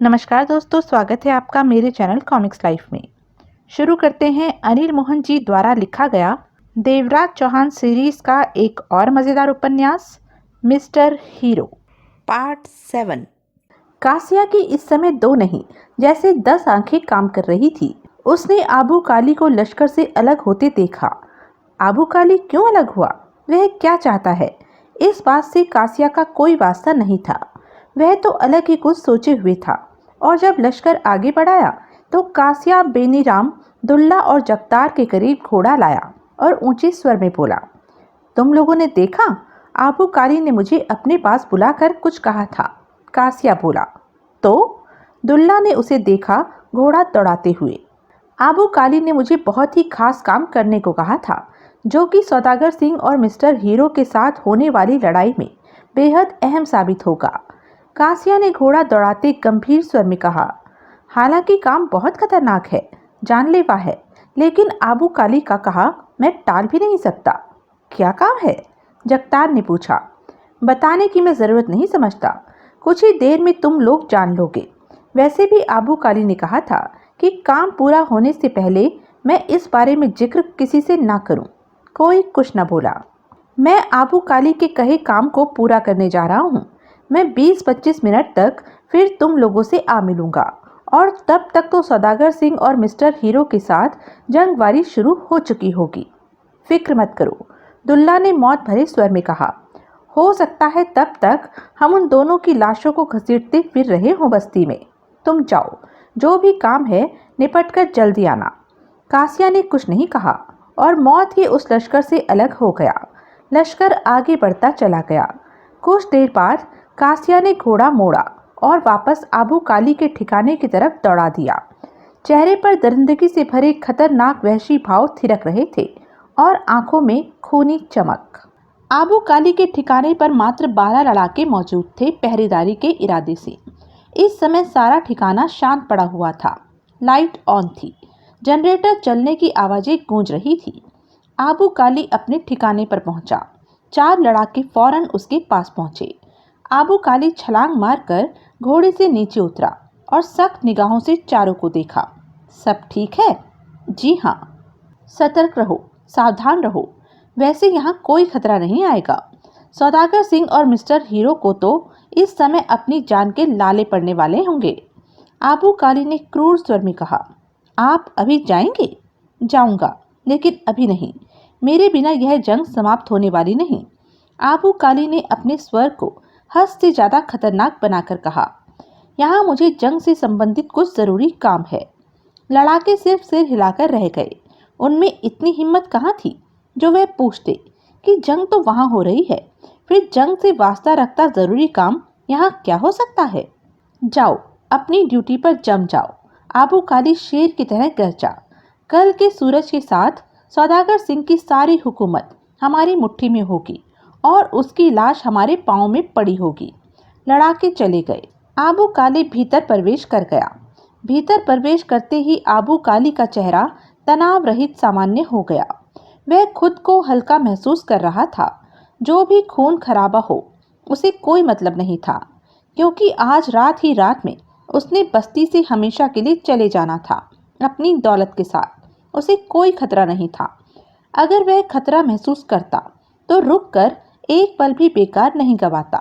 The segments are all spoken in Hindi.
नमस्कार दोस्तों, स्वागत है आपका मेरे चैनल कॉमिक्स लाइफ में। शुरू करते हैं अनिल मोहन जी द्वारा लिखा गया देवराज चौहान सीरीज का एक और मज़ेदार उपन्यास मिस्टर हीरो पार्ट 7। कासिया की इस समय 2 नहीं जैसे 10 आंखें काम कर रही थी। उसने आबू काली को लश्कर से अलग होते देखा। आबू काली क्यों अलग हुआ, वह क्या चाहता है, इस बात से कासिया का कोई वास्ता नहीं था। वह तो अलग ही कुछ सोचे हुए था। और जब लश्कर आगे बढ़ाया तो कासिया बेनीराम दुल्ला और जगतार के करीब घोड़ा लाया और ऊंचे स्वर में बोला, तुम लोगों ने देखा, आबू काली ने मुझे अपने पास बुलाकर कुछ कहा था। कासिया बोला, तो दुल्ला ने उसे देखा घोड़ा दौड़ाते हुए। आबू काली ने मुझे बहुत ही खास काम करने को कहा था, जो कि सौदागर सिंह और मिस्टर हीरो के साथ होने वाली लड़ाई में बेहद अहम साबित होगा। कासिया ने घोड़ा दौड़ाते गंभीर स्वर में कहा, हालांकि काम बहुत खतरनाक है, जानलेवा है, लेकिन आबू काली का कहा मैं टाल भी नहीं सकता। क्या काम है? जगतार ने पूछा। बताने की मैं ज़रूरत नहीं समझता, कुछ ही देर में तुम लोग जान लोगे। वैसे भी आबू काली ने कहा था कि काम पूरा होने से पहले मैं इस बारे में जिक्र किसी से ना करूं। कोई कुछ न बोला। मैं आबू काली के कहे काम को पूरा करने जा रहा हूं। मैं 20-25 मिनट तक फिर तुम लोगों से आ मिलूंगा और तब तक तो सौदागर सिंह और मिस्टर हीरो के साथ जंगबारी शुरू हो चुकी होगी। फिक्र मत करो, दुल्ला ने मौत भरे स्वर में कहा। हो सकता है तब तक हम उन दोनों की लाशों को घसीटते फिर रहे हों बस्ती में। तुम जाओ, जो भी काम है निपट कर जल्दी आना। कासिया ने कुछ नहीं कहा और मौत ही उस लश्कर से अलग हो गया। लश्कर आगे बढ़ता चला गया। कुछ देर बाद कासिया ने घोड़ा मोड़ा और वापस आबू काली के ठिकाने की तरफ दौड़ा दिया। चेहरे पर दरिंदगी से भरे खतरनाक वहशी भाव थिरक रहे थे और आंखों में खूनी चमक। आबू काली के ठिकाने पर मात्र 12 लड़ाके मौजूद थे पहरेदारी के इरादे से। इस समय सारा ठिकाना शांत पड़ा हुआ था। लाइट ऑन थी, जनरेटर चलने की आवाजें गूंज रही थी। आबू काली अपने ठिकाने पर पहुंचा। 4 लड़ाके फौरन उसके पास पहुंचे। आबू काली छलांग मारकर घोड़े से नीचे उतरा और सख्त निगाहों से चारों को देखा। सब ठीक है? जी हाँ। सतर्क रहो, सावधान रहो, वैसे यहाँ कोई खतरा नहीं आएगा। सौदागर सिंह और मिस्टर हीरो को तो इस समय अपनी जान के लाले पड़ने वाले होंगे। आबू काली ने क्रूर स्वर में कहा, आप अभी जाएंगे? जाऊंगा, लेकिन अभी नहीं। मेरे बिना यह जंग समाप्त होने वाली नहीं। आबू काली ने अपने स्वर को हद से ज्यादा खतरनाक बनाकर कहा, यहाँ मुझे जंग से संबंधित कुछ जरूरी काम है। लड़ाके सिर्फ सिर हिलाकर रह गए। उनमें इतनी हिम्मत कहाँ थी जो वह पूछते कि जंग तो वहाँ हो रही है, फिर जंग से वास्ता रखता जरूरी काम यहाँ क्या हो सकता है। जाओ, अपनी ड्यूटी पर जम जाओ। आबू काली शेर की तरह गरजा। कल के सूरज के साथ सौदागर सिंह की सारी हुकूमत हमारी मुट्ठी में होगी और उसकी लाश हमारे पांव में पड़ी होगी। लड़ाके चले गए। आबू काली भीतर प्रवेश कर गया। भीतर प्रवेश करते ही आबू काली का चेहरा तनाव रहित सामान्य हो गया। वह खुद को हल्का महसूस कर रहा था। जो भी खून खराबा हो, उसे कोई मतलब नहीं था, क्योंकि आज रात ही रात में उसने बस्ती से हमेशा के लिए चले जाना था अपनी दौलत के साथ। उसे कोई खतरा नहीं था। अगर वह खतरा महसूस करता तो रुककर एक पल भी बेकार नहीं गवाता।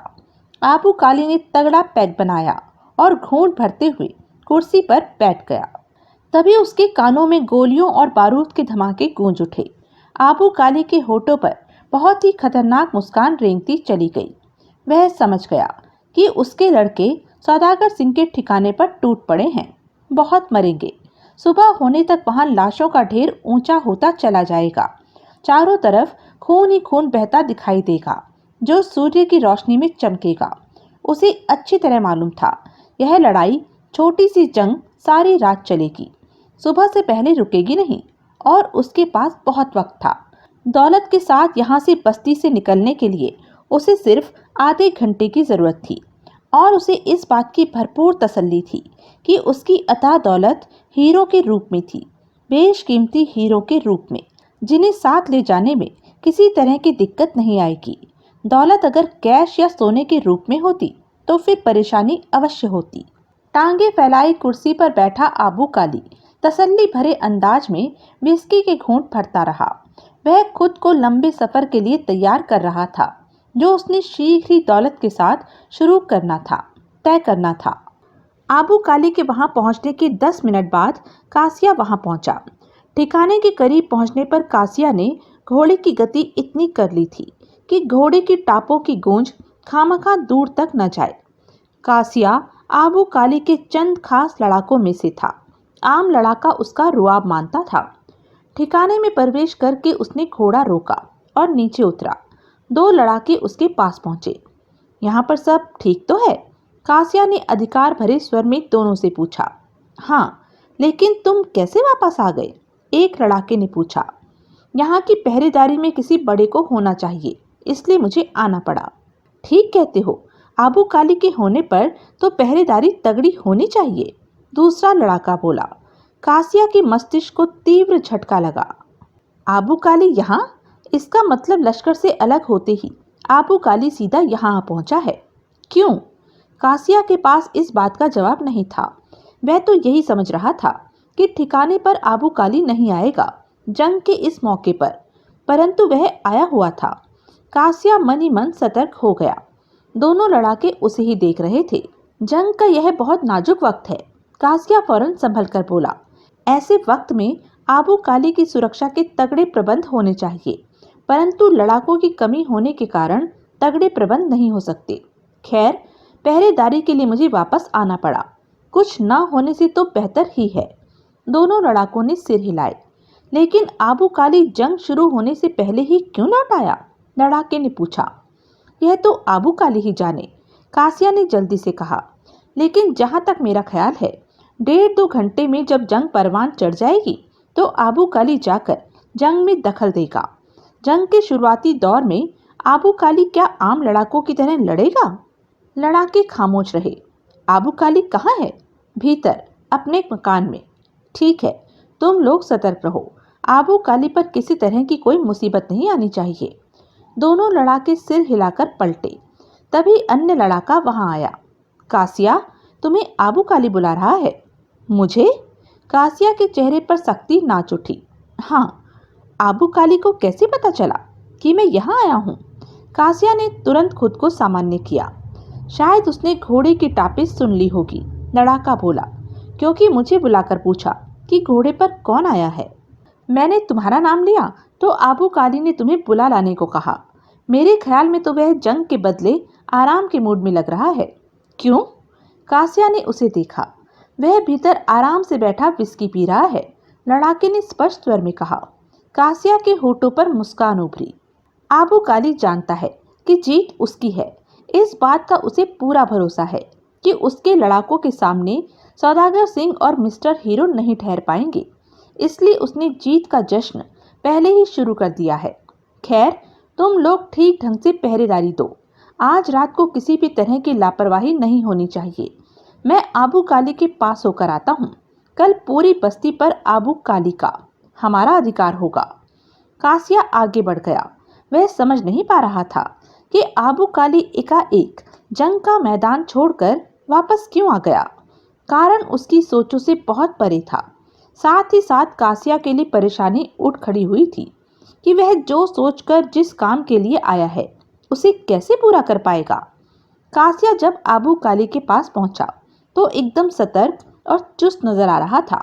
आबू काली ने तगड़ा पैक बनाया और घूंट भरते हुए कुर्सी पर बैठ गया। तभी उसके कानों में गोलियों और बारूद के धमाके गूंज उठे। आबू काली के होठों पर बहुत ही खतरनाक मुस्कान रेंगती चली गई। वह समझ गया कि उसके लड़के सौदागर सिंह के ठिकाने पर टूट पड़े हैं। बहुत मरेंगे। सुबह होने तक वहां लाशों का ढेर ऊंचा होता चला जाएगा। चारों तरफ खून ही खून बहता दिखाई देगा, जो सूर्य की रोशनी में चमकेगा। उसे अच्छी तरह मालूम था, यह लड़ाई, छोटी सी जंग सारी रात चलेगी, सुबह से पहले रुकेगी नहीं और उसके पास बहुत वक्त था। दौलत के साथ यहाँ से बस्ती से निकलने के लिए उसे सिर्फ आधे घंटे की जरूरत थी और उसे इस बात की भरपूर तसल्ली थी कि उसकी अथाह दौलत हीरो के रूप में थी, बेशकीमती हीरो के रूप में, जिन्हें साथ ले जाने में किसी तरह की दिक्कत नहीं आएगी। दौलत अगर कैश या सोने के रूप में होती तो फिर परेशानी अवश्य होती। टांगे फैलाई कुर्सी पर बैठा आबू काली तसल्ली भरे अंदाज में विस्की के घूंट भरता रहा। वह खुद को लंबे सफर के लिए तैयार कर रहा था, जो उसने शीघ्र ही दौलत के साथ शुरू तय करना था। आबू काली के वहां पहुंचने के 10 मिनट बाद कासिया वहां पहुंचा। ठिकाने के करीब पहुंचने पर कासिया ने घोड़े की गति इतनी कर ली थी कि घोड़े की टापों की गूंज खामखा दूर तक न जाए। कासिया आबू काली के चंद खास लड़ाकों में से था। आम लड़ाका उसका रुआब मानता था। ठिकाने में प्रवेश करके उसने घोड़ा रोका और नीचे उतरा। 2 लड़ाके उसके पास पहुंचे। यहाँ पर सब ठीक तो है? कासिया ने अधिकार भरे स्वर में दोनों से पूछा। हाँ, लेकिन तुम कैसे वापस आ गए? एक लड़ाके ने पूछा। यहाँ की पहरेदारी में किसी बड़े को होना चाहिए, इसलिए मुझे आना पड़ा। ठीक कहते हो, आबू काली के होने पर तो पहरेदारी तगड़ी होनी चाहिए, दूसरा लड़ाका बोला। कासिया के मस्तिष्क को तीव्र झटका लगा। आबू काली यहाँ? इसका मतलब लश्कर से अलग होते ही आबू काली सीधा यहाँ पहुंचा है। क्यों? कासिया के पास इस बात का जवाब नहीं था। वह तो यही समझ रहा था कि ठिकाने पर आबू काली नहीं आएगा जंग के इस मौके पर, परंतु वह आया हुआ था। कासिया मन ही मन सतर्क हो गया। दोनों लड़ाके उसे ही देख रहे थे। जंग का यह बहुत नाजुक वक्त है, कासिया फौरन संभल कर बोला। ऐसे वक्त में आबू काली की सुरक्षा के तगड़े प्रबंध होने चाहिए, परंतु लड़ाकों की कमी होने के कारण तगड़े प्रबंध नहीं हो सकते। खैर, पहरेदारी के लिए मुझे वापस आना पड़ा। कुछ न होने से तो बेहतर ही है। दोनों लड़ाकों ने सिर हिलाए। लेकिन आबू काली जंग शुरू होने से पहले ही क्यों लौट आया? लड़ाके ने पूछा। यह तो आबू काली ही जाने, कासिया ने जल्दी से कहा। लेकिन जहाँ तक मेरा ख्याल है, 1.5-2 घंटे में जब जंग परवान चढ़ जाएगी तो आबू काली जाकर जंग में दखल देगा। जंग के शुरुआती दौर में आबू काली क्या आम लड़ाकों की तरह लड़ेगा? लड़ाके खामोश रहे। आबू काली कहाँ है? भीतर, अपने मकान में। ठीक है, तुम लोग सतर्क रहो। आबू काली पर किसी तरह की कोई मुसीबत नहीं आनी चाहिए। दोनों लड़ाके सिर हिलाकर पलटे। तभी अन्य लड़ाका वहां आया। कासिया, तुम्हें आबू काली बुला रहा है। मुझे? कासिया के चेहरे पर सख्ती नाच उठी। हाँ, आबू काली को कैसे पता चला कि मैं यहाँ आया हूँ? कासिया ने तुरंत खुद को सामान्य किया। शायद उसने घोड़े की टापें सुन ली होगी, लड़ाका बोला, क्योंकि मुझे बुलाकर पूछा कि घोड़े पर कौन आया है। मैंने तुम्हारा नाम लिया तो आबू काली ने तुम्हें बुला लाने को कहा। मेरे ख्याल में तो वह जंग के बदले आराम के मूड में लग रहा है। क्यों? कासिया ने उसे देखा। वह भीतर आराम से बैठा विस्की पी रहा है, लड़ाके ने स्पष्ट स्वर में कहा। कासिया के होठों पर मुस्कान उभरी। आबू काली जानता है कि जीत उसकी है। इस बात का उसे पूरा भरोसा है कि उसके लड़ाकों के सामने सौदागर सिंह और मिस्टर हीरो नहीं ठहर पाएंगे, इसलिए उसने जीत का जश्न पहले ही शुरू कर दिया है। खैर, तुम लोग ठीक ढंग से पहरेदारी दो। आज रात को किसी भी तरह की लापरवाही नहीं होनी चाहिए। मैं आबू काली के पास होकर आता हूँ। कल पूरी बस्ती पर आबू काली का हमारा अधिकार होगा। कासिया आगे बढ़ गया। वह समझ नहीं पा रहा था कि आबू काली एकाएक जंग का मैदान छोड़कर वापस क्यों आ गया। कारण उसकी सोचों से बहुत परे था। साथ ही साथ कासिया के लिए परेशानी उठ खड़ी हुई थी कि वह जो सोचकर जिस काम के लिए आया है उसे कैसे पूरा कर पाएगा। कासिया जब आबू काली के पास पहुंचा तो एकदम सतर्क और चुस्त नजर आ रहा था।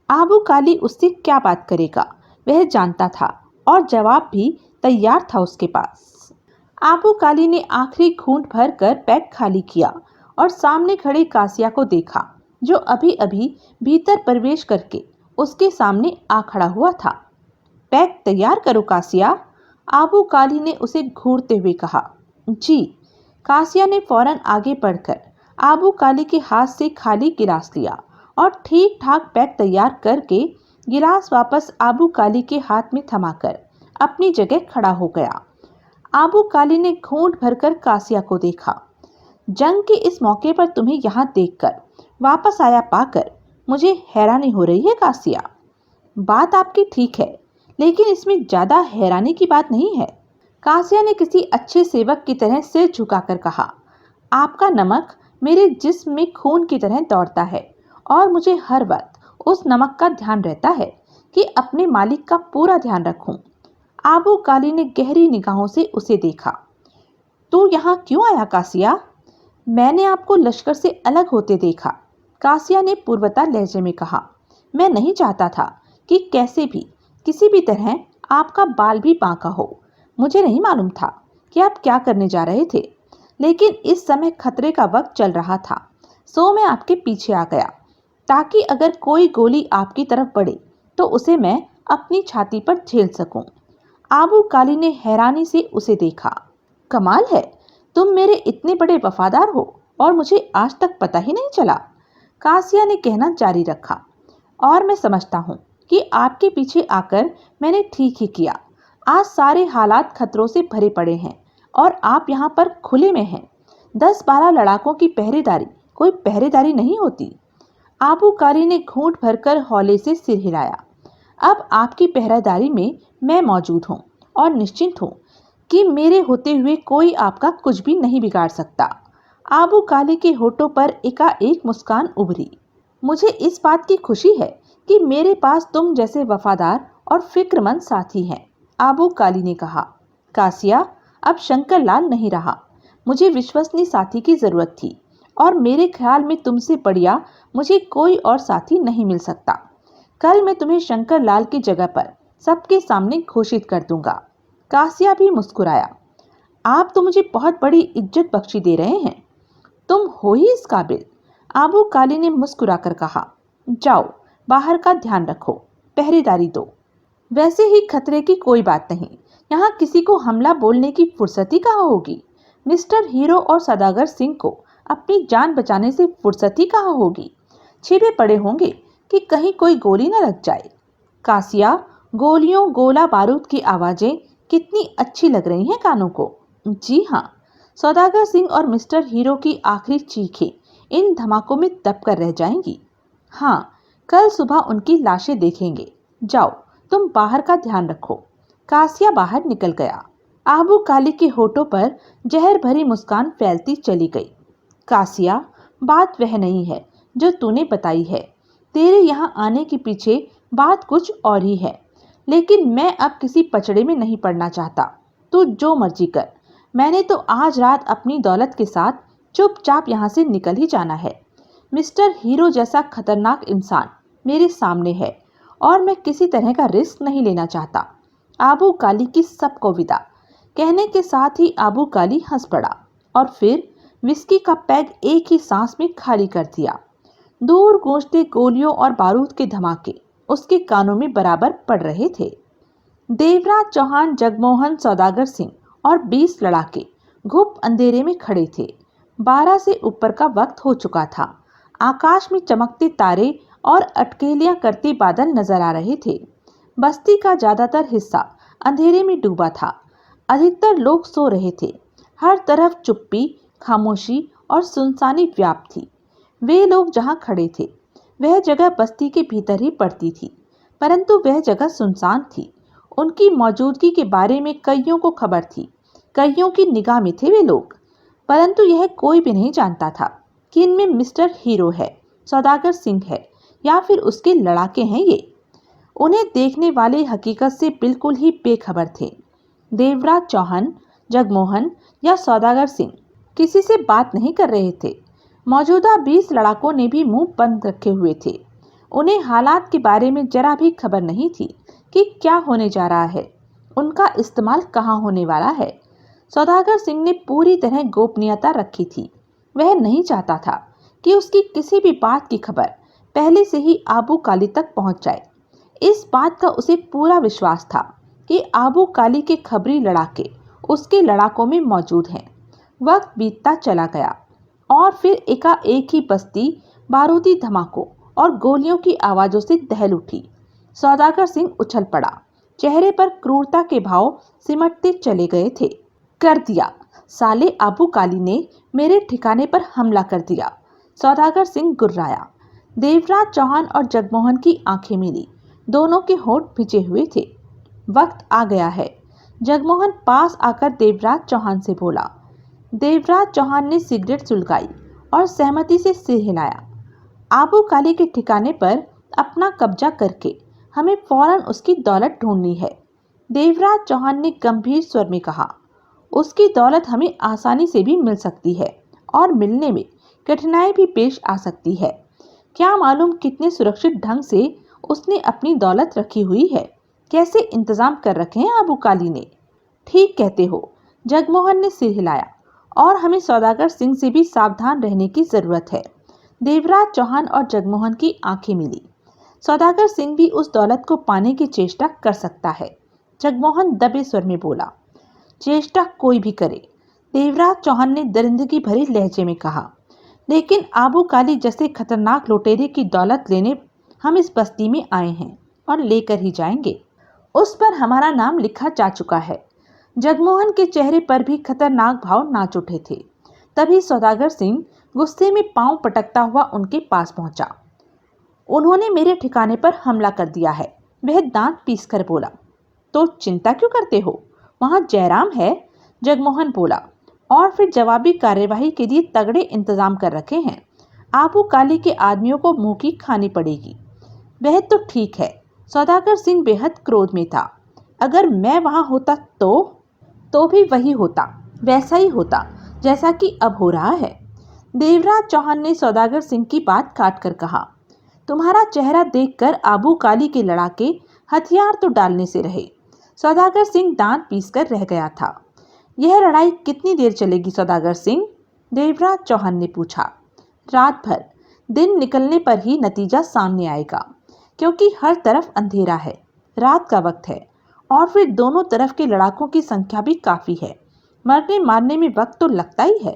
आबू काली उससे क्या बात करेगा वह जानता था और जवाब भी तैयार था उसके पास। आबू काली ने आखिरी घूंट भर कर पैक खाली किया और सामने खड़े कासिया को देखा, जो अभी अभी भीतर प्रवेश करके उसके सामने आ खड़ा हुआ था। पैक तैयार करो कासिया, आबू काली ने उसे घूरते हुए कहा। जी। कासिया ने फौरन आगे बढ़कर आबू काली के हाथ से खाली गिलास लिया और ठीक ठाक पैक तैयार करके गिलास वापस आबू काली के हाथ में थमाकर अपनी जगह खड़ा हो गया। आबू काली ने घूंट भरकर कासिया को देखा। जंग के इस मौके पर तुम्हें यहाँ देखकर वापस आया पाकर मुझे हैरानी हो रही है कासिया। बात आपकी ठीक है, लेकिन इसमें ज्यादा हैरानी की बात नहीं है। कासिया ने किसी अच्छे सेवक की तरह सिर झुकाकर कहा। आपका नमक मेरे जिस्म में खून की तरह दौड़ता है और मुझे हर वक्त उस नमक का ध्यान रहता है कि अपने मालिक का पूरा ध्यान रखूं। आबू काली ने गहरी निगाहों से उसे देखा। तू यहाँ क्यों आया कासिया? मैंने आपको लश्कर से अलग होते देखा, कासिया ने पूर्वता लहजे में कहा। मैं नहीं चाहता था कि कैसे भी किसी भी तरह आपका बाल भी बांका हो। मुझे नहीं मालूम था कि आप क्या करने जा रहे थे, लेकिन इस समय खतरे का वक्त चल रहा था, सो मैं आपके पीछे आ गया ताकि अगर कोई गोली आपकी तरफ बढ़े तो उसे मैं अपनी छाती पर झेल सकूं। आबू काली ने हैरानी से उसे देखा। कमाल है, तुम मेरे इतने बड़े वफादार हो और मुझे आज तक पता ही नहीं चला, कासिया ने कहना जारी रखा। और मैं समझता हूँ कि आपके पीछे आकर मैंने ठीक ही किया। आज सारे हालात खतरों से भरे पड़े हैं और आप यहाँ पर खुले में हैं। 10-12 लड़ाकों की पहरेदारी कोई पहरेदारी नहीं होती। आबू कारी ने घूंट भरकर हौले से सिर हिलाया। अब आपकी पहरेदारी में मैं मौजूद हूँ और निश्चिंत हूँ कि मेरे होते हुए कोई आपका कुछ भी नहीं बिगाड़ सकता। आबू काली के होठों पर एकाएक मुस्कान उभरी। मुझे इस बात की खुशी है कि मेरे पास तुम जैसे वफादार और फिक्रमंद साथी हैं, आबू काली ने कहा। कासिया, अब शंकर लाल नहीं रहा। मुझे विश्वसनीय साथी की जरूरत थी और मेरे ख्याल में तुमसे बढ़िया मुझे कोई और साथी नहीं मिल सकता। कल मैं तुम्हें शंकर लाल की जगह पर सबके सामने घोषित कर दूंगा। कासिया भी मुस्कुराया। आप तो मुझे बहुत बड़ी इज्जत बख्शी दे रहे हैं। तुम हो ही इस काबिल, आबू काली ने मुस्कुराकर कहा। जाओ, बाहर का ध्यान रखो, पहरेदारी दो। वैसे ही खतरे की कोई बात नहीं, यहाँ किसी को हमला बोलने की फुर्सत ही कहाँ होगी। मिस्टर हीरो और सदागर सिंह को अपनी जान बचाने से फुर्सत ही कहाँ होगी। छिपे पड़े होंगे कि कहीं कोई गोली न लग जाए। कासिया, गोलियों गोला बारूद की आवाजें कितनी अच्छी लग रही हैं कानों को। जी हाँ, सौदागर सिंह और मिस्टर हीरो की आखिरी चीखें इन धमाकों में दब कर रह जाएंगी। हाँ, कल सुबह उनकी लाशें देखेंगे। जाओ, तुम बाहर का ध्यान रखो। कासिया बाहर निकल गया। आबू काली के होठों पर जहर भरी मुस्कान फैलती चली गई। कासिया, बात वह नहीं है जो तूने बताई है। तेरे यहाँ आने के पीछे बात कुछ और ही है, लेकिन मैं अब किसी पचड़े में नहीं पड़ना चाहता। तू जो मर्जी कर, मैंने तो आज रात अपनी दौलत के साथ चुपचाप यहाँ से निकल ही जाना है। मिस्टर हीरो जैसा खतरनाक इंसान मेरे सामने है और मैं किसी तरह का रिस्क नहीं लेना चाहता। आबू काली की सबको विदा कहने के साथ ही आबू काली हंस पड़ा और फिर विस्की का पैग एक ही सांस में खाली कर दिया। दूर गूंजते गोलियों और बारूद के धमाके उसके कानों में बराबर पड़ रहे थे। देवराज चौहान, जगमोहन, सौदागर सिंह और 20 लड़ाके घुप अंधेरे में खड़े थे। 12 से ऊपर का वक्त हो चुका था। आकाश में चमकते तारे और अटकेलियां करते बादल नजर आ रहे थे। बस्ती का ज्यादातर हिस्सा अंधेरे में डूबा था। अधिकतर लोग सो रहे थे। हर तरफ चुप्पी, खामोशी और सुनसानी व्याप्त थी। वे लोग जहां खड़े थे वह जगह बस्ती के भीतर ही पड़ती थी, परंतु वह जगह सुनसान थी। उनकी मौजूदगी के बारे में कईयों को खबर थी। कईयों की निगाह में थे वे लोग, परंतु यह कोई भी नहीं जानता था कि इनमें मिस्टर हीरो है, सौदागर सिंह है या फिर उसके लड़ाके हैं ये। उन्हें देखने वाले हकीकत से बिल्कुल ही बेखबर थे। देवराज चौहान, जगमोहन या सौदागर सिंह किसी से बात नहीं कर रहे थे। मौजूदा 20 लड़ाकों ने भी मुंह बंद रखे हुए थे। उन्हें हालात के बारे में जरा भी खबर नहीं थी कि क्या होने जा रहा है, उनका इस्तेमाल कहाँ होने वाला है। सौदागर सिंह ने पूरी तरह गोपनीयता रखी थी। वह नहीं चाहता था कि उसकी किसी भी बात की खबर पहले से ही आबू काली तक पहुंच जाए। इस बात का उसे पूरा विश्वास था कि आबू काली के खबरी लड़ाके उसके लड़ाकों में मौजूद हैं। वक्त बीतता चला गया और फिर एकाएक ही बस्ती बारूदी धमाकों और गोलियों की आवाजों से दहल उठी। सौदागर सिंह उछल पड़ा। चेहरे पर क्रूरता के भाव सिमटते चले गए थे। कर दिया, साले आबू काली ने मेरे ठिकाने पर हमला कर दिया, सौदागर सिंह गुर्राया। देवराज चौहान और जगमोहन की आंखें मिली। दोनों के होंठ भिजे हुए थे। वक्त आ गया है, जगमोहन पास आकर देवराज चौहान से बोला। देवराज चौहान ने सिगरेट सुलगाई और सहमति से सिर हिलाया। आबू काली के ठिकाने पर अपना कब्जा करके हमें फौरन उसकी दौलत ढूंढनी है, देवराज चौहान ने गंभीर स्वर में कहा। उसकी दौलत हमें आसानी से भी मिल सकती है और मिलने में कठिनाई भी पेश आ सकती है। क्या मालूम कितने सुरक्षित ढंग से उसने अपनी दौलत रखी हुई है, कैसे इंतजाम कर रखे हैं आबू काली ने। ठीक कहते हो, जगमोहन ने सिर हिलाया। और हमें सौदागर सिंह से भी सावधान रहने की जरूरत है। देवराज चौहान और जगमोहन की आंखें मिली। सौदागर सिंह भी उस दौलत को पाने की चेष्टा कर सकता है, जगमोहन दबे स्वर में बोला। चेष्टा कोई भी करे, देवराज चौहान ने दरिंदगी भरे लहजे में कहा, लेकिन आबू काली जैसे खतरनाक लुटेरे की दौलत लेने हम इस बस्ती में आए हैं और लेकर ही जाएंगे। उस पर हमारा नाम लिखा जा चुका है। जगमोहन के चेहरे पर भी खतरनाक भाव नाच उठे थे। तभी सौदागर सिंह गुस्से में पांव पटकता हुआ उनके पास पहुंचा। उन्होंने मेरे ठिकाने पर हमला कर दिया है, वह दांत पीसकर बोला। तो चिंता क्यों करते हो, वहां जयराम है, जगमोहन बोला। और फिर जवाबी कार्यवाही के लिए तगड़े इंतजाम कर रखे हैं। आबू काली के आदमियों को मुंह की खानी पड़ेगी। वह तो ठीक है, सौदागर सिंह बेहद क्रोध में था। अगर मैं वहां होता तो भी वही होता, वैसा ही होता जैसा कि अब हो रहा है। देवराज चौहान ने सौदागर सिंह की बात काट कर कहा, तुम्हारा चेहरा देखकर आबू काली के लड़ाके हथियार तो डालने से रहे। सौदागर सिंह दांत पीसकर रह गया था। यह लड़ाई कितनी देर चलेगी सौदागर सिंह, देवराज चौहान ने पूछा। रात भर, दिन निकलने पर ही नतीजा सामने आएगा, क्योंकि हर तरफ अंधेरा है, रात का वक्त है और फिर दोनों तरफ के लड़ाकों की संख्या भी काफी है। मरने मारने में वक्त तो लगता ही है।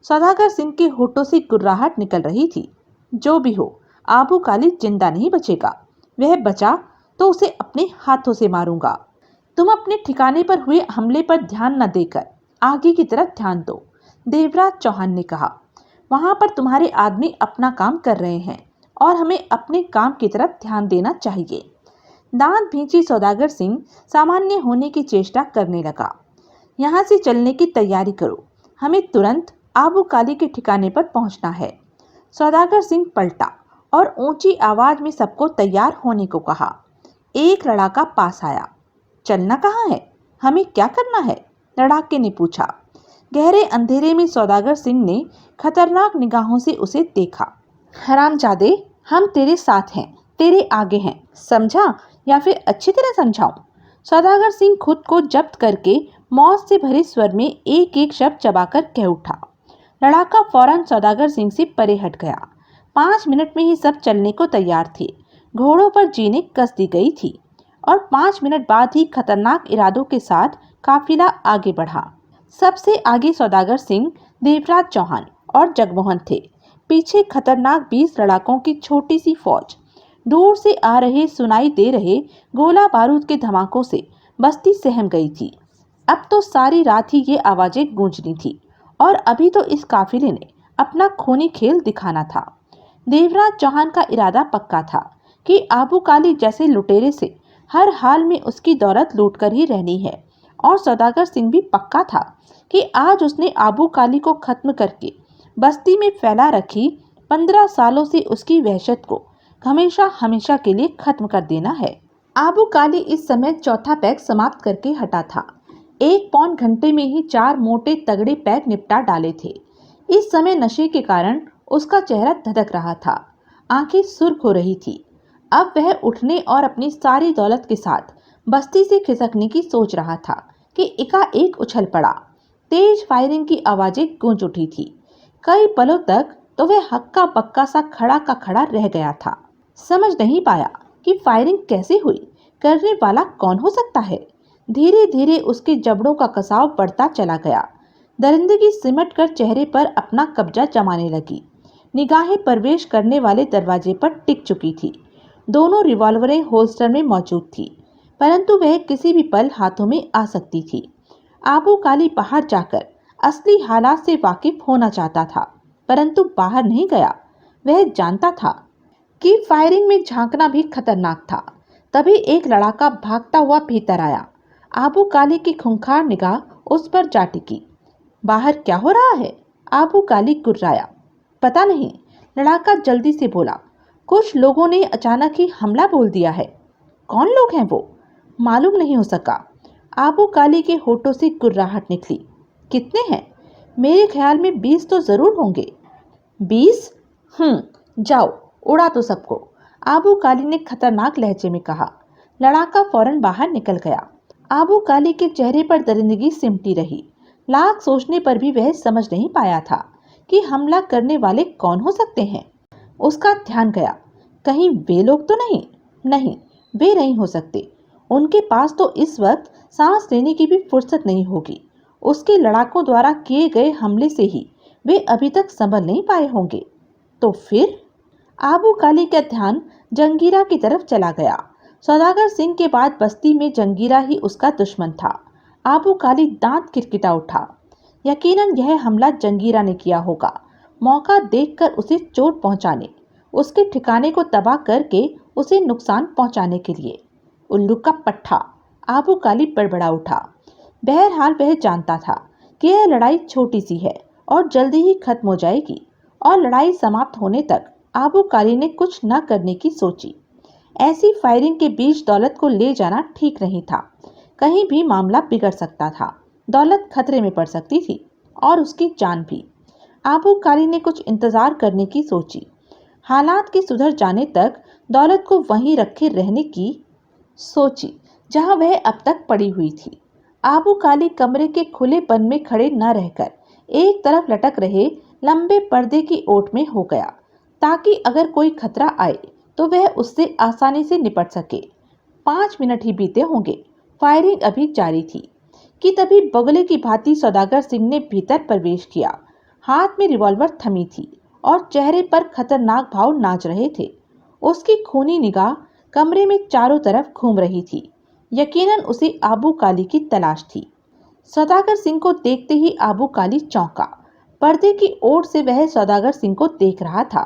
सौदागर सिंह के होठों से गुर्राहट निकल रही थी। जो भी हो, आबू काली जिंदा नहीं बचेगा। वह बचा तो उसे अपने हाथों से मारूंगा। तुम अपने ठिकाने पर हुए हमले पर ध्यान न देकर आगे की तरफ ध्यान दो, देवराज चौहान ने कहा। वहां पर तुम्हारे आदमी अपना काम कर रहे हैं और हमें अपने काम की तरफ ध्यान देना चाहिए। दांत भींची सौदागर सिंह सामान्य होने की चेष्टा करने लगा। यहाँ से चलने की तैयारी करो, हमें तुरंत आबू काली के ठिकाने पर पहुंचना है। सौदागर सिंह पलटा और ऊंची आवाज में सबको तैयार होने को कहा। एक लड़ाका पास आया। चलना कहाँ है, हमें क्या करना है, लड़ाके ने पूछा। गहरे अंधेरे में सौदागर सिंह ने खतरनाक निगाहों से उसे देखा। हरामजादे, हम तेरे साथ हैं, तेरे आगे हैं, समझा या फिर अच्छी तरह समझाऊं? सौदागर सिंह खुद को जब्त करके मौत से भरे स्वर में एक एक शब्द चबाकर कह उठा। लड़ाका फौरन सौदागर सिंह से परे हट गया। 5 मिनट में ही सब चलने को तैयार थे। घोड़ों पर जीने कस दी गई थी और 5 मिनट बाद ही खतरनाक इरादों के साथ काफिला आगे बढ़ा। सबसे आगे सौदागर सिंह, देवराज चौहान और जगमोहन थे। पीछे खतरनाक 20 लड़ाकों की छोटी सी फौज। दूर से आ रहे सुनाई दे रहे गोला बारूद के धमाकों से बस्ती सहम गई थी। अब तो सारी रात ही ये आवाजें गूंजनी थी और अभी तो इस काफिले ने अपना खूनी खेल दिखाना था। देवराज चौहान का इरादा पक्का था कि आबू काली जैसे लुटेरे से हर हाल में उसकी दौलत लूट कर ही रहनी है। और सौदागर सिंह भी पक्का था कि आज उसने आबू काली को खत्म करके बस्ती में फैला रखी 15 सालों से उसकी वहशत को हमेशा हमेशा के लिए खत्म कर देना है। आबू काली इस समय चौथा पैक समाप्त करके हटा था। 1 पौन घंटे में ही 4 मोटे तगड़े पैक निपटा डाले थे। इस समय नशे के कारण उसका चेहरा धधक रहा था, आंखें सुर्ख हो रही थी। अब वह उठने और अपनी सारी दौलत के साथ बस्ती से खिसकने की सोच रहा था कि एकाएक उछल पड़ा। तेज फायरिंग की आवाजें गूंज उठी थी। कई पलों तक तो वह हक्का बक्का सा खड़ा का खड़ा रह गया था। समझ नहीं पाया कि फायरिंग कैसे हुई, करने वाला कौन हो सकता है। धीरे धीरे उसके जबड़ों का कसाव बढ़ता चला गया। दरिंदगी सिमट कर चेहरे पर अपना कब्जा जमाने लगी। निगाहें प्रवेश करने वाले दरवाजे पर टिक चुकी थी। दोनों रिवॉल्वरें होल्स्टर में मौजूद थी, परंतु वह किसी भी पल हाथों में आ सकती थी। आबू काली बाहर जाकर असली हालात से वाकिफ होना चाहता था, परंतु बाहर नहीं गया। वह जानता था कि फायरिंग में झांकना भी खतरनाक था। तभी एक लड़ाका भागता हुआ भीतर आया। आबू काली की खूंखार निगाह उस पर जा टिकी। बाहर क्या हो रहा है? आबू काली गुर्राया। पता नहीं, लड़ाका जल्दी से बोला। कुछ लोगों ने अचानक ही हमला बोल दिया है। कौन लोग हैं वो? मालूम नहीं हो सका। आबू काली के होठों से गुर्राहट निकली। कितने हैं? मेरे ख्याल में 20 तो जरूर होंगे। 20? जाओ, उड़ा दो सबको, आबू काली ने खतरनाक लहजे में कहा। लड़ाका फौरन बाहर निकल गया। आबू काली के चेहरे पर दरिंदगी सिमटी रही। लाख सोचने पर भी वह समझ नहीं पाया था कि हमला करने वाले कौन हो सकते हैं। उसका ध्यान गया, कहीं वे लोग तो नहीं? नहीं, वे नहीं हो सकते। उनके पास तो इस वक्त सांस लेने की भी फुर्सत नहीं होगी। उसके लड़ाकों द्वारा किए गए हमले से ही वे अभी तक संभल नहीं पाए होंगे। तो फिर आबू काली का ध्यान जंगीरा की तरफ चला गया। सौदागर सिंह के बाद बस्ती में जंगीरा ही उसका दुश्मन था। आबू काली दांत किरकिटा उठा। यकीनन यह हमला जंगीरा ने किया होगा, मौका देखकर उसे चोट पहुंचाने, उसके ठिकाने को तबाह करके उसे नुकसान पहुंचाने के लिए। उल्लू का पट्ठा, आबू काली बड़बड़ा उठा। बहरहाल वह जानता था कि यह लड़ाई छोटी सी है और जल्दी ही खत्म हो जाएगी, और लड़ाई समाप्त होने तक आबू काली ने कुछ न करने की सोची। ऐसी फायरिंग के बीच दौलत को ले जाना ठीक नहीं था। कहीं भी मामला बिगड़ सकता था, दौलत खतरे में पड़ सकती थी, और उसकी जान भी। आबू काली ने कुछ इंतजार करने की सोची। हालात के सुधर जाने तक दौलत को वहीं रखे रहने की सोची जहां वह अब तक पड़ी हुई थी। आबू काली कमरे के खुलेपन में खड़े न रहकर एक तरफ लटक रहे लंबे पर्दे की ओट में हो गया, ताकि अगर कोई खतरा आए तो वह उससे आसानी से निपट सके। 5 मिनट ही बीते होंगे, फायरिंग अभी जारी थी कि तभी बगले की भांति सौदागर सिंह ने भीतर प्रवेश किया। हाथ में रिवॉल्वर थमी थी और चेहरे पर खतरनाक भाव नाच रहे थे। उसकी खूनी निगाह कमरे में चारों तरफ घूम रही थी। यकीनन उसे आबू काली की तलाश थी। सौदागर सिंह को देखते ही आबू काली चौंका। पर्दे की ओर से वह सौदागर सिंह को देख रहा था।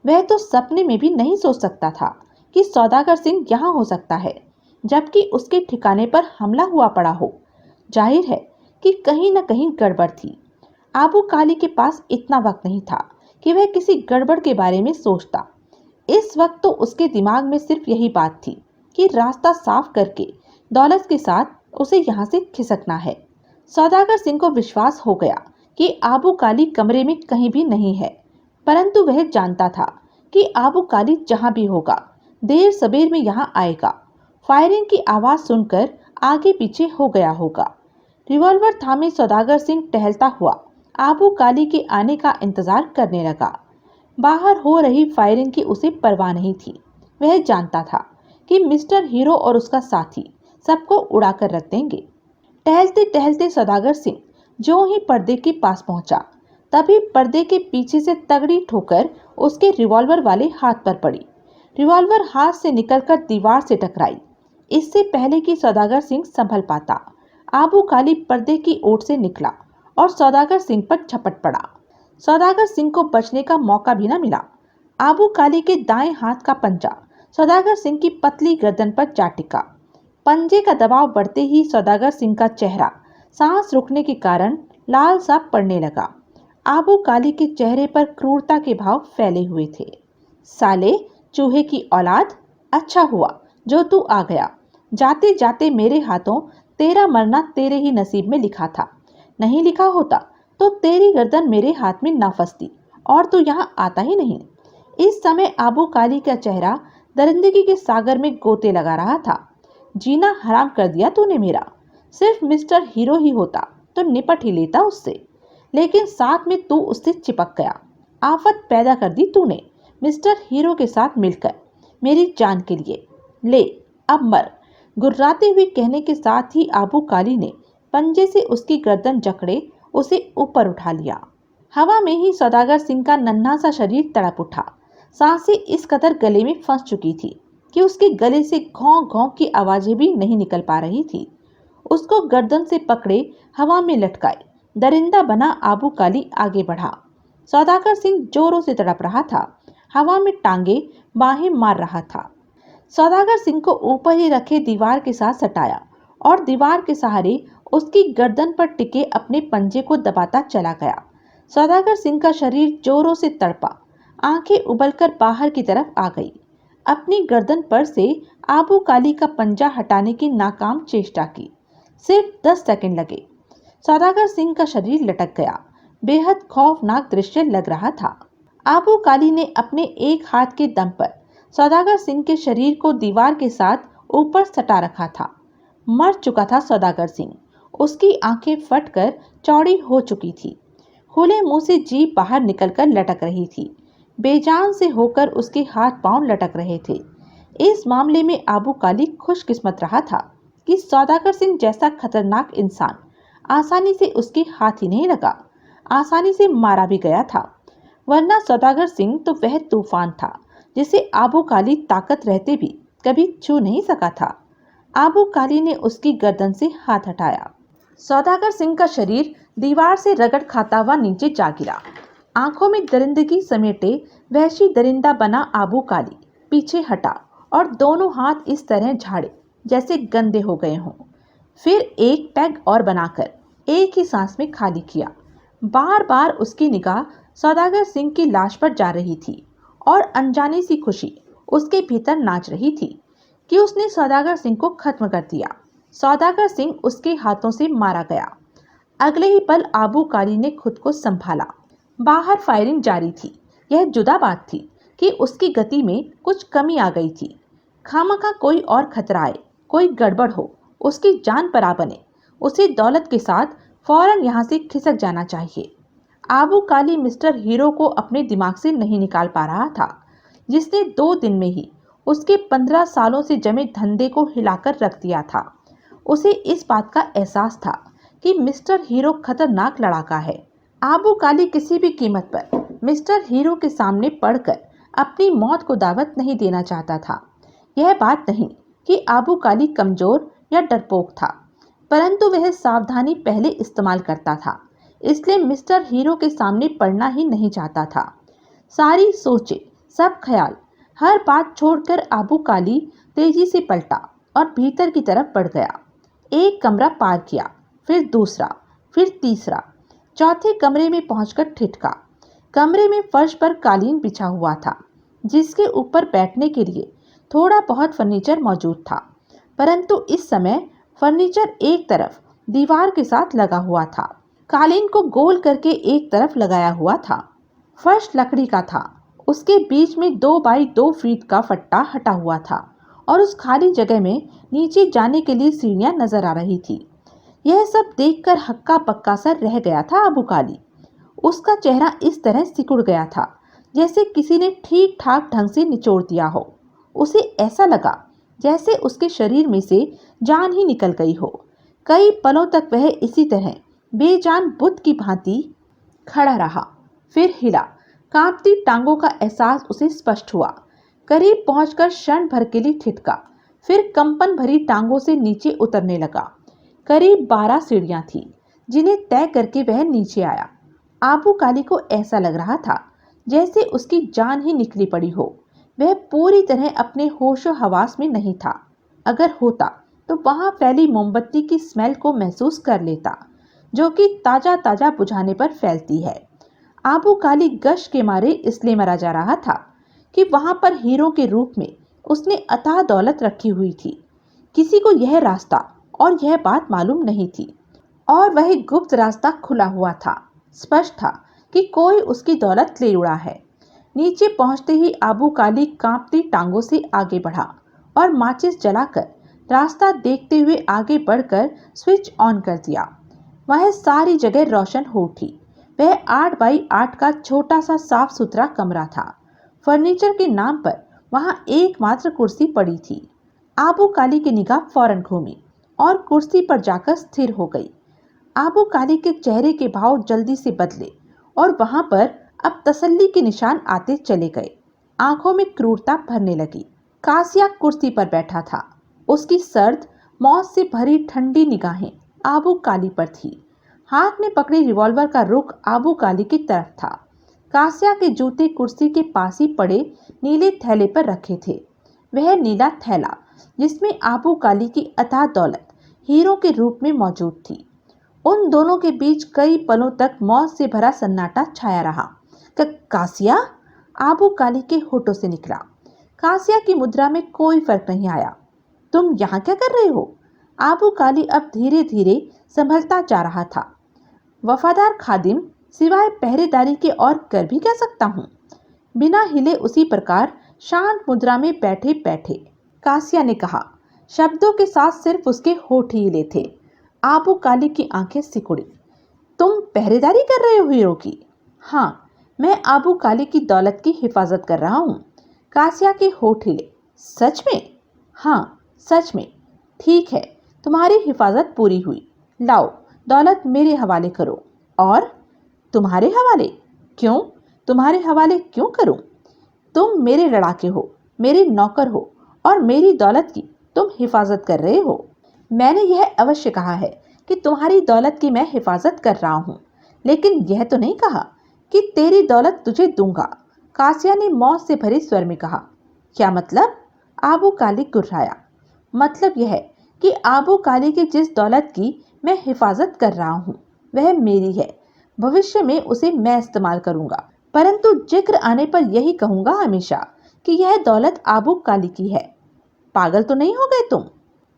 वह तो सपने में भी नहीं सोच सकता था कि सौदागर सिंह यहाँ हो सकता है, जबकि उसके ठिकाने पर हमला हुआ पड़ा हो। जाहिर है कि कहीं न कहीं गड़बड़ थी। आबू काली के पास इतना वक्त नहीं था कि वह किसी गड़बड़ के बारे में सोचता। इस वक्त तो उसके दिमाग में सिर्फ यही बात थी कि रास्ता साफ करके दौलत के साथ उसे यहाँ से खिसकना है। सौदागर सिंह को विश्वास हो गया कि आबू काली कमरे में कहीं भी नहीं है, परंतु वह जानता था कि आबू काली जहां भी होगा देर सबेर में यहां आएगा। फायरिंग की आवाज सुनकर आगे पीछे हो गया होगा। रिवॉल्वर थामे सौदागर सिंह टहलता हुआ आबू काली के आने का इंतजार करने लगा। बाहर हो रही फायरिंग की उसे परवाह नहीं थी। वह जानता था कि मिस्टर हीरो और उसका साथी सबको उड़ाकर रख देंगे। टहलते टहलते सौदागर सिंह जो ही पर्दे के पास पहुंचा, तभी पर्दे के पीछे से तगड़ी ठोकर उसके रिवॉल्वर वाले हाथ पर पड़ी। रिवॉल्वर हाथ से निकलकर दीवार से टकराई। इससे पहले कि सौदागर सिंह संभल पाता, आबू काली पर्दे की ओट से निकला और सौदागर सिंह पर झपट पड़ा। सौदागर सिंह को बचने का मौका भी न मिला। आबू काली के दाएं हाथ का पंजा सौदागर सिंह की पतली गर्दन पर जा टिका। पंजे का दबाव बढ़ते ही सौदागर सिंह का चेहरा सांस रुकने के कारण लाल सा पड़ने लगा। आबू काली के चेहरे पर क्रूरता के भाव फैले हुए थे। साले चूहे की औलाद, अच्छा हुआ जो तू आ गया। जाते जाते मेरे हाथों तेरा मरना तेरे ही नसीब में लिखा था। नहीं लिखा होता तो तेरी गर्दन मेरे हाथ में ना फंसती और तू यहाँ आता ही नहीं। इस समय आबू काली का चेहरा दरिंदगी के सागर में गोते लगा रहा था। जीना हराम कर दिया तूने मेरा। सिर्फ मिस्टर हीरो ही होता तो निपट ही लेता उससे, लेकिन साथ में तू उससे चिपक गया। आफत पैदा कर दी तूने मिस्टर हीरो के साथ मिलकर मेरी जान के लिए। ले अब मर। गुर्राते हुए कहने के साथ ही आबू काली ने पंजे से उसकी गर्दन जकड़े उसे ऊपर उठा लिया। हवा में ही सौदागर सिंह का नन्हा सा शरीर तड़प उठा। सांसें इस कदर गले में फंस चुकी थी कि उसके गले से घौं घौं की आवाजें भी नहीं निकल पा रही थी। उसको गर्दन से पकड़े हवा में लटकाए दरिंदा बना आबू काली आगे बढ़ा। सौदागर सिंह जोरों से तड़प रहा था, हवा में टांगे बाहें मार रहा था। सौदागर सिंह को ऊपर ही रखे दीवार के साथ सटाया और दीवार के सहारे उसकी गर्दन पर टिके अपने पंजे को दबाता चला गया। सौदागर सिंह का शरीर जोरों से तड़पा, आंखें उबलकर बाहर की तरफ आ गई। अपनी गर्दन पर से आबू काली का पंजा हटाने की नाकाम चेष्टा की। सिर्फ 10 सेकंड लगे। सौदागर सिंह का शरीर लटक गया। बेहद खौफनाक दृश्य लग रहा था। आबू काली ने अपने एक हाथ के दम पर सौदागर सिंह के शरीर को दीवार के साथ ऊपर सटा रखा था। मर चुका था सौदागर सिंह। उसकी आंखें फटकर चौड़ी हो चुकी थी। खुले मुंह से जीभ बाहर निकलकर लटक रही थी। बेजान से होकर उसके हाथ पांव लटक रहे थे। इस मामले में आबू काली खुशकिस्मत रहा था कि सौदागर सिंह जैसा खतरनाक इंसान आसानी से उसके हाथ ही नहीं लगा, आसानी से मारा भी गया था। वरना सौदागर सिंह तो वह तूफान था जिसे आबू काली ताकत रहते भी कभी छू नहीं सका था। आबू काली ने उसकी गर्दन से हाथ हटाया। सौदागर सिंह का शरीर दीवार से रगड़ खाता हुआ नीचे जा गिरा। आंखों में दरिंदगी समेटे वहशी दरिंदा बना आबू काली पीछे हटा और दोनों हाथ इस तरह झाड़े जैसे गंदे हो गए हों। फिर एक पैग और बनाकर एक ही सांस में खाली किया। बार बार उसकी निगाह सौदागर सिंह की लाश पर जा रही थी और अनजानी सी खुशी उसके भीतर नाच रही थी कि उसने सौदागर सिंह को खत्म कर दिया। सौदागर सिंह उसके हाथों से मारा गया। अगले ही पल आबू काली ने खुद को संभाला। बाहर फायरिंग जारी थी। यह जुदा बात थी कि उसकी गति में कुछ कमी आ गई थी। खामखा कोई और खतरा आए, कोई गड़बड़ हो, उसकी जान पर आ बने, उसे दौलत के साथ फौरन यहाँ से खिसक जाना चाहिए। आबू काली मिस्टर हीरो को अपने दिमाग से नहीं निकाल पा रहा था, जिसने 2 दिन में ही उसके 15 सालों से जमे धंधे को हिलाकर रख दिया था। उसे इस बात का एहसास था कि मिस्टर हीरो खतरनाक लड़ाका है। आबू काली किसी भी कीमत पर मिस्टर हीरो के सामने पड़कर अपनी मौत को दावत नहीं देना चाहता था। यह बात नहीं कि आबू काली कमजोर या डरपोक था, परंतु वह सावधानी पहले इस्तेमाल करता था, इसलिए मिस्टर हीरो के सामने पड़ना ही नहीं चाहता था। सारी सोचे, सब ख्याल, हर बात छोड़कर आबू काली तेजी से पलटा और भीतर की तरफ बढ़ गया। एक कमरा पार किया, फिर दूसरा, फिर तीसरा, चौथे कमरे में पहुंचकर ठिठका। कमरे में फर्श पर कालीन बिछा हुआ था, जिसके ऊपर बैठने के लिए थोड़ा बहुत फर्नीचर मौजूद था, परंतु इस समय फर्नीचर एक तरफ दीवार के साथ लगा हुआ था, कालीन को गोल करके एक तरफ लगाया हुआ था। फर्श लकड़ी का था, उसके बीच में 2 बाई 2 फीट का फट्टा हटा हुआ था और उस खाली जगह में नीचे जाने के लिए सीढ़ियां नजर आ रही थी। यह सब देखकर हक्का पक्का सा रह गया था आबू काली। उसका चेहरा इस तरह सिकुड़ गया था जैसे किसी ने ठीक ठाक ढंग से निचोड़ दिया हो। उसे ऐसा लगा जैसे उसके शरीर में से जान ही निकल गई हो। कई पलों तक वह इसी तरह बेजान बुत की भांति खड़ा रहा, फिर हिला। कांपती टांगों का एहसास उसे स्पष्ट हुआ। करीब पहुंचकर क्षण भर के लिए ठिठका, फिर कंपन भरी टांगों से नीचे उतरने लगा। करीब 12 सीढ़ियां थी जिन्हें तय करके वह नीचे आया। आबू काली को ऐसा लग रहा था जैसे उसकी जान ही निकली पड़ी हो। वह पूरी तरह अपने होशो हवास में नहीं था। अगर होता तो वहां फैली मोमबत्ती की स्मेल को महसूस कर लेता, जो कि ताजा ताजा बुझाने पर फैलती है। आबू काली गश के मारे इसलिए मरा जा रहा था कि वहां पर हीरो के रूप में उसने अथाह दौलत रखी हुई थी। किसी को यह रास्ता और यह बात मालूम नहीं थी, और वह गुप्त रास्ता खुला हुआ था। स्पष्ट था कि कोई उसकी दौलत ले उड़ा है। नीचे पहुंचते ही आबू काली कांपती टांगों से आगे बढ़ा और माचिस जलाकर रास्ता देखते हुए आगे बढ़कर स्विच ऑन कर दिया। वह सारी जगह रोशन हो उठी। वह 8 बाई 8 का छोटा सा साफ सुथरा कमरा था। फर्नीचर के नाम पर वहां एकमात्र कुर्सी पड़ी थी। आबू काली की निगाह फौरन घूमी और कुर्सी पर जाकर स्थिर हो गई। आबू काली के चेहरे के भाव जल्दी से बदले और वहां पर अब तसल्ली के निशान आते चले गए। आंखों में क्रूरता भरने लगी। कासिया कुर्सी पर बैठा था। उसकी सर्द, मौत से भरी ठंडी निगाहें आबू काली पर थी। हाथ में पकड़ी रिवॉल्वर का रुख आबू काली की तरफ था। कासिया के जूते कुर्सी के पास ही पड़े नीले थैले पर रखे थे। वह नीला थैला जिसमें आबू काली की अथाह दौलत हीरो के रूप में मौजूद थी। उन दोनों के बीच कई पलों तक मौत से भरा सन्नाटा छाया रहा। कासिया? आबू काली के होठों से निकला। कासिया की मुद्रा में कोई फर्क नहीं आया। तुम यहाँ क्या कर रहे हो? आबू काली अब धीरे धीरे संभलता जा रहा था। वफादार खादिम, सिवाय पहरेदारी के और कर भी क्या सकता हूँ? बिना हिले उसी प्रकार शांत मुद्रा में बैठे बैठे कासिया ने कहा। शब्दों के साथ सिर्फ उसके होठ ही हिले थे। आबू काली की आंखें सिकुड़ी। तुम पहरेदारी कर रहे हो हीरो की? हाँ, मैं आबू काली की दौलत की हिफाजत कर रहा हूँ। कासिया के होठ हिले। सच में? हाँ, सच में। ठीक है, तुम्हारी हिफाजत पूरी हुई। लाओ, दौलत मेरे हवाले करो। और तुम्हारे हवाले? क्यों? तुम्हारे हवाले क्यों करूं? तुम मेरे लड़ाके हो, मेरे नौकर हो और मेरी दौलत की तुम हिफाजत कर रहे हो। मैंने यह अवश्य कहा है कि तुम्हारी दौलत की मैं हिफाजत कर रहा हूँ, लेकिन यह तो नहीं कहा कि तेरी दौलत तुझे दूंगा। कासिया ने मौत से भरे स्वर में कहा। क्या मतलब? आबू काली गुर्राया। मतलब यह है कि आबू काली की जिस दौलत की मैं हिफाजत कर रहा हूँ वह मेरी है। भविष्य में उसे मैं इस्तेमाल करूंगा, परंतु जिक्र आने पर यही कहूंगा हमेशा कि यह दौलत आबू काली की है। पागल तो नहीं हो गए तुम?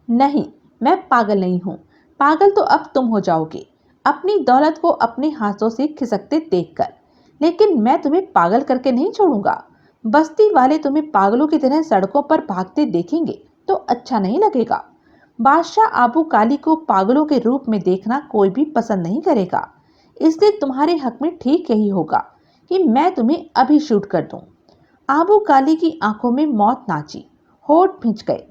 नहीं, मैं पागल नहीं हूँ। पागल तो अब तुम हो जाओगे, अपनी दौलत को अपने हाथों से खिसकते देखकर। लेकिन मैं तुम्हें पागल करके नहीं छोड़ूंगा। बस्ती वाले तुम्हें पागलों की तरह सड़कों पर भागते देखेंगे तो अच्छा नहीं लगेगा। बादशाह आबू काली को पागलों के रूप में देखना कोई भी पसंद नहीं करेगा। इसलिए तुम्हारे हक में ठीक यही होगा कि मैं तुम्हें अभी शूट कर दूं। आबू काली की आंखों में मौत नाची, होठ भींच गए।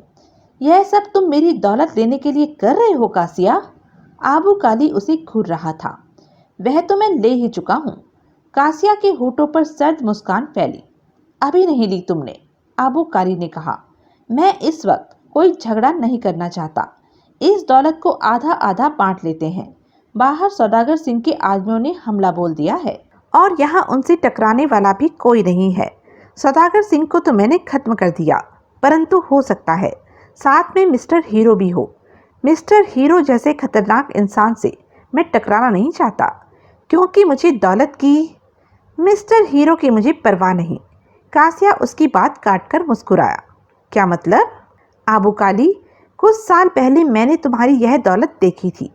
यह सब तुम मेरी दौलत लेने के लिए कर रहे हो कासिया? आबू काली उसे घूर रहा था। वह तो मैं ले ही चुका हूँ। कासिया के होठों पर सर्द मुस्कान फैली। अभी नहीं ली तुमने, आबू काली ने कहा। मैं इस वक्त कोई झगड़ा नहीं करना चाहता। इस दौलत को आधा आधा बांट लेते हैं। बाहर सौदागर सिंह के आदमियों ने हमला बोल दिया है और यहाँ उनसे टकराने वाला भी कोई नहीं है। सौदागर सिंह को तो मैंने खत्म कर दिया, परंतु हो सकता है साथ में मिस्टर हीरो भी हो। मिस्टर हीरो जैसे खतरनाक इंसान से मैं टकराना नहीं चाहता, क्योंकि मुझे दौलत की, मिस्टर हीरो की मुझे परवाह नहीं। कासिया उसकी बात काटकर मुस्कुराया। क्या मतलब? आबू काली, कुछ साल पहले मैंने तुम्हारी यह दौलत देखी थी।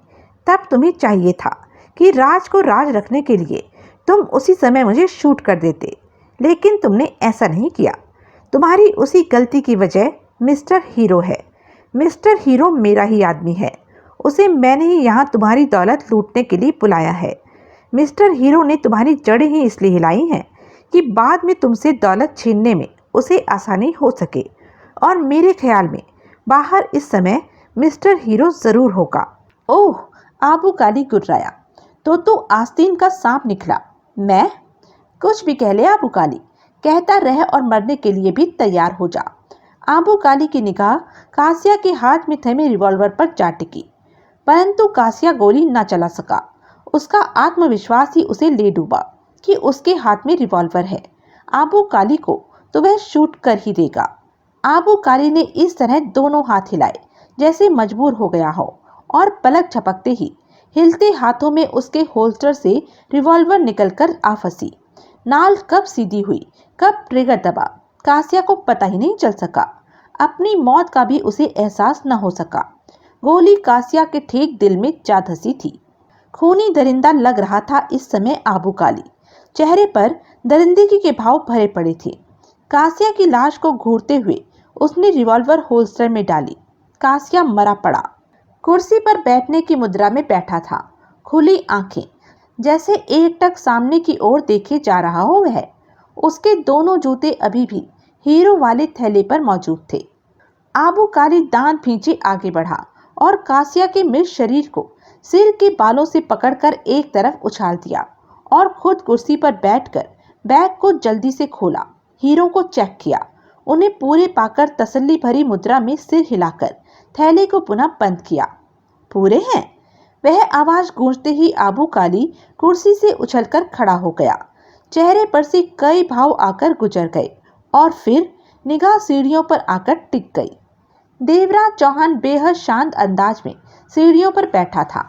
तब तुम्हें चाहिए था कि राज को राज रखने के लिए तुम उसी समय मुझे शूट कर देते, लेकिन तुमने ऐसा नहीं किया। तुम्हारी उसी गलती की वजह मिस्टर हीरो है। मिस्टर हीरो मेरा ही आदमी है। उसे मैंने ही यहाँ तुम्हारी दौलत लूटने के लिए बुलाया है। मिस्टर हीरो ने तुम्हारी जड़ें ही इसलिए हिलाई हैं कि बाद में तुमसे दौलत छीनने में उसे आसानी हो सके। और मेरे ख्याल में बाहर इस समय मिस्टर हीरो ज़रूर होगा। ओह, आबू काली गुर्राया। तो आस्तीन का सांप निकला। मैं? कुछ भी कह ले आबू काली, कहता रह और मरने के लिए भी तैयार हो जा। आबू काली की निगाह कासिया के हाथ में थमे रिवॉल्वर पर जा टिकी, परंतु कासिया गोली न चला सका। उसका आत्मविश्वास ही उसे ले डूबा कि उसके हाथ में रिवॉल्वर है। आबू काली को तो वह शूट कर ही देगा। आबू काली ने इस तरह दोनों हाथ हिलाए जैसे मजबूर हो गया हो, और पलक झपकते ही हिलते हाथों में उसके होल्स्टर से रिवॉल्वर निकलकर आ फंसी। नाल कब सीधी हुई, कब ट्रिगर दबा, कासिया को पता ही नहीं चल सका। अपनी मौत का भी उसे एहसास न हो सका। गोली कासिया के ठीक दिल में जा धसी थी। खूनी दरिंदा लग रहा था इस समय आबू काली। चेहरे पर दरिंदगी के भाव भरे पड़े थे। कासिया की लाश को घूरते हुए उसने रिवॉल्वर होल्स्टर में डाली। कासिया मरा पड़ा, कुर्सी पर बैठने की मुद्रा में बैठा था, खुली आंखें, जैसे एकटक सामने की ओर देखे जा रहा हो वह। उसके दोनों जूते अभी भी हीरो वाले थैले पर मौजूद थे। आबू काली दांत भींचे आगे बढ़ा और कासिया के मृत शरीर को सिर के बालों से पकड़कर एक तरफ उछाल दिया और खुद कुर्सी पर बैठकर बैग को जल्दी से खोला। हीरो को चेक किया। उन्हें पूरे पाकर तसल्ली भरी मुद्रा में सिर हिलाकर थैले को पुनः बंद किया। पूरे हैं? वह आवाज गूंजते ही आबू काली कुर्सी से उछलकर खड़ा हो गया। चेहरे पर से कई भाव आकर गुजर गए और फिर निगाह सीढ़ियों पर आकर टिक गई। देवराज चौहान बेहद शांत अंदाज में सीढ़ियों पर बैठा था।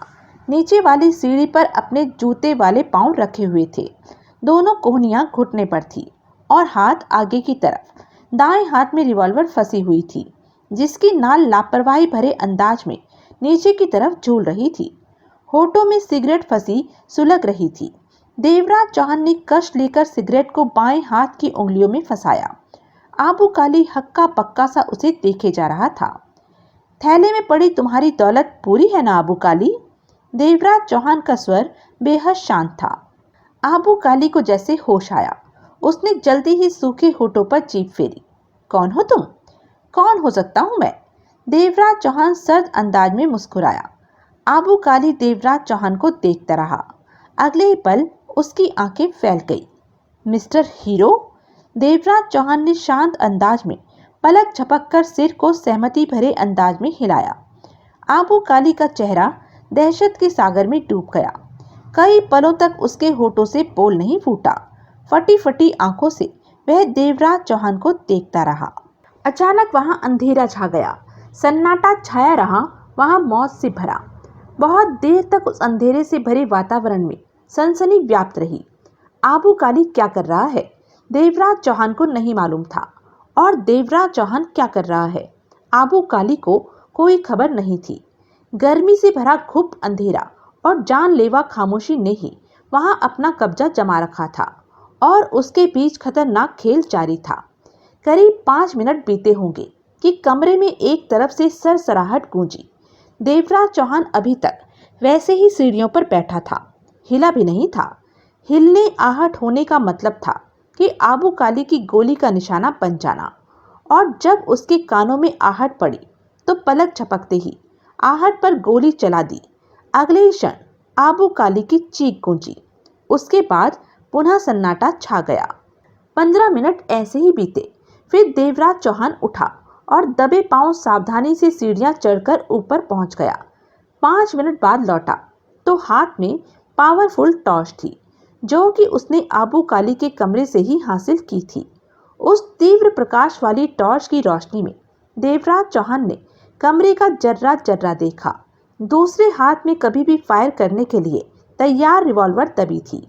नीचे वाली सीढ़ी पर अपने जूते वाले पांव रखे हुए थे। दोनों कोहनियां घुटने पर थी और हाथ आगे की तरफ। दाएं हाथ में रिवॉल्वर फंसी हुई थी, जिसकी नाल लापरवाही भरे अंदाज में नीचे की तरफ झूल रही थी। होठों में सिगरेट फंसी सुलग रही थी। देवराज चौहान ने कष्ट लेकर सिगरेट को बाएं हाथ की उंगलियों में फंसाया। आबू काली हक्का पक्का सा उसे देखे जा रहा था। थैले में पड़ी तुम्हारी दौलत पूरी है ना आबू काली? देवराज चौहान का स्वर बेहद शांत था। आबू काली को जैसे होश आया। उसने जल्दी ही सूखे होठों पर जीभ फेरी। कौन हो तुम? कौन हो सकता हूं मैं? देवराज चौहान सर्द अंदाज में मुस्कुराया। आबू काली देवराज चौहान को देखता रहा। अगले ही पल उसकी आंखें फैल गई। Mister hero? देवराज चौहान ने शांत अंदाज में पलक झपककर सिर को सहमति भरे अंदाज में हिलाया। आबू काली का चेहरा दहशत के सागर में डूब गया। कई पलों तक उसके होठों से बोल नहीं फूटा। फटी फटी आंखों से वह देवराज चौहान को देखता रहा। अचानक वहां अंधेरा छा गया। सन्नाटा छाया रहा, वहां मौत से भरा। बहुत देर तक उस अंधेरे से भरे वातावरण में सनसनी व्याप्त रही। आबू काली क्या कर रहा है, देवराज चौहान को नहीं मालूम था। और देवराज चौहान क्या कर रहा है, आबू काली को कोई खबर नहीं थी। गर्मी से भरा घुप अंधेरा और जानलेवा खामोशी ने ही वहां अपना कब्जा जमा रखा था और उसके बीच खतरनाक खेल जारी था। करीब 5 मिनट बीते होंगे कि कमरे में एक तरफ से सरसराहट गूंजी। देवराज चौहान अभी तक वैसे ही सीढ़ियों पर बैठा था, हिला भी नहीं था। हिलने आहट होने का मतलब था कि आबू काली की गोली का निशाना बन जाना। और जब उसके कानों में आहट पड़ी तो पलक झपकते ही आहट पर गोली चला दी। अगले ही क्षण आबू काली की चीख गूंजी। उसके बाद पुनः सन्नाटा छा गया। 15 मिनट ऐसे ही बीते। फिर देवराज चौहान उठा और दबे पांव सावधानी से सीढ़ियां चढ़कर ऊपर पहुंच गया। 5 मिनट बाद लौटा तो हाथ में पावरफुल टॉर्च थी, जो कि उसने आबू काली के कमरे से ही हासिल की थी। उस तीव्र प्रकाश वाली टॉर्च की रोशनी में देवराज चौहान ने कमरे का जर्रा जर्रा देखा। दूसरे हाथ में कभी भी फायर करने के लिए तैयार रिवॉल्वर दबी थी।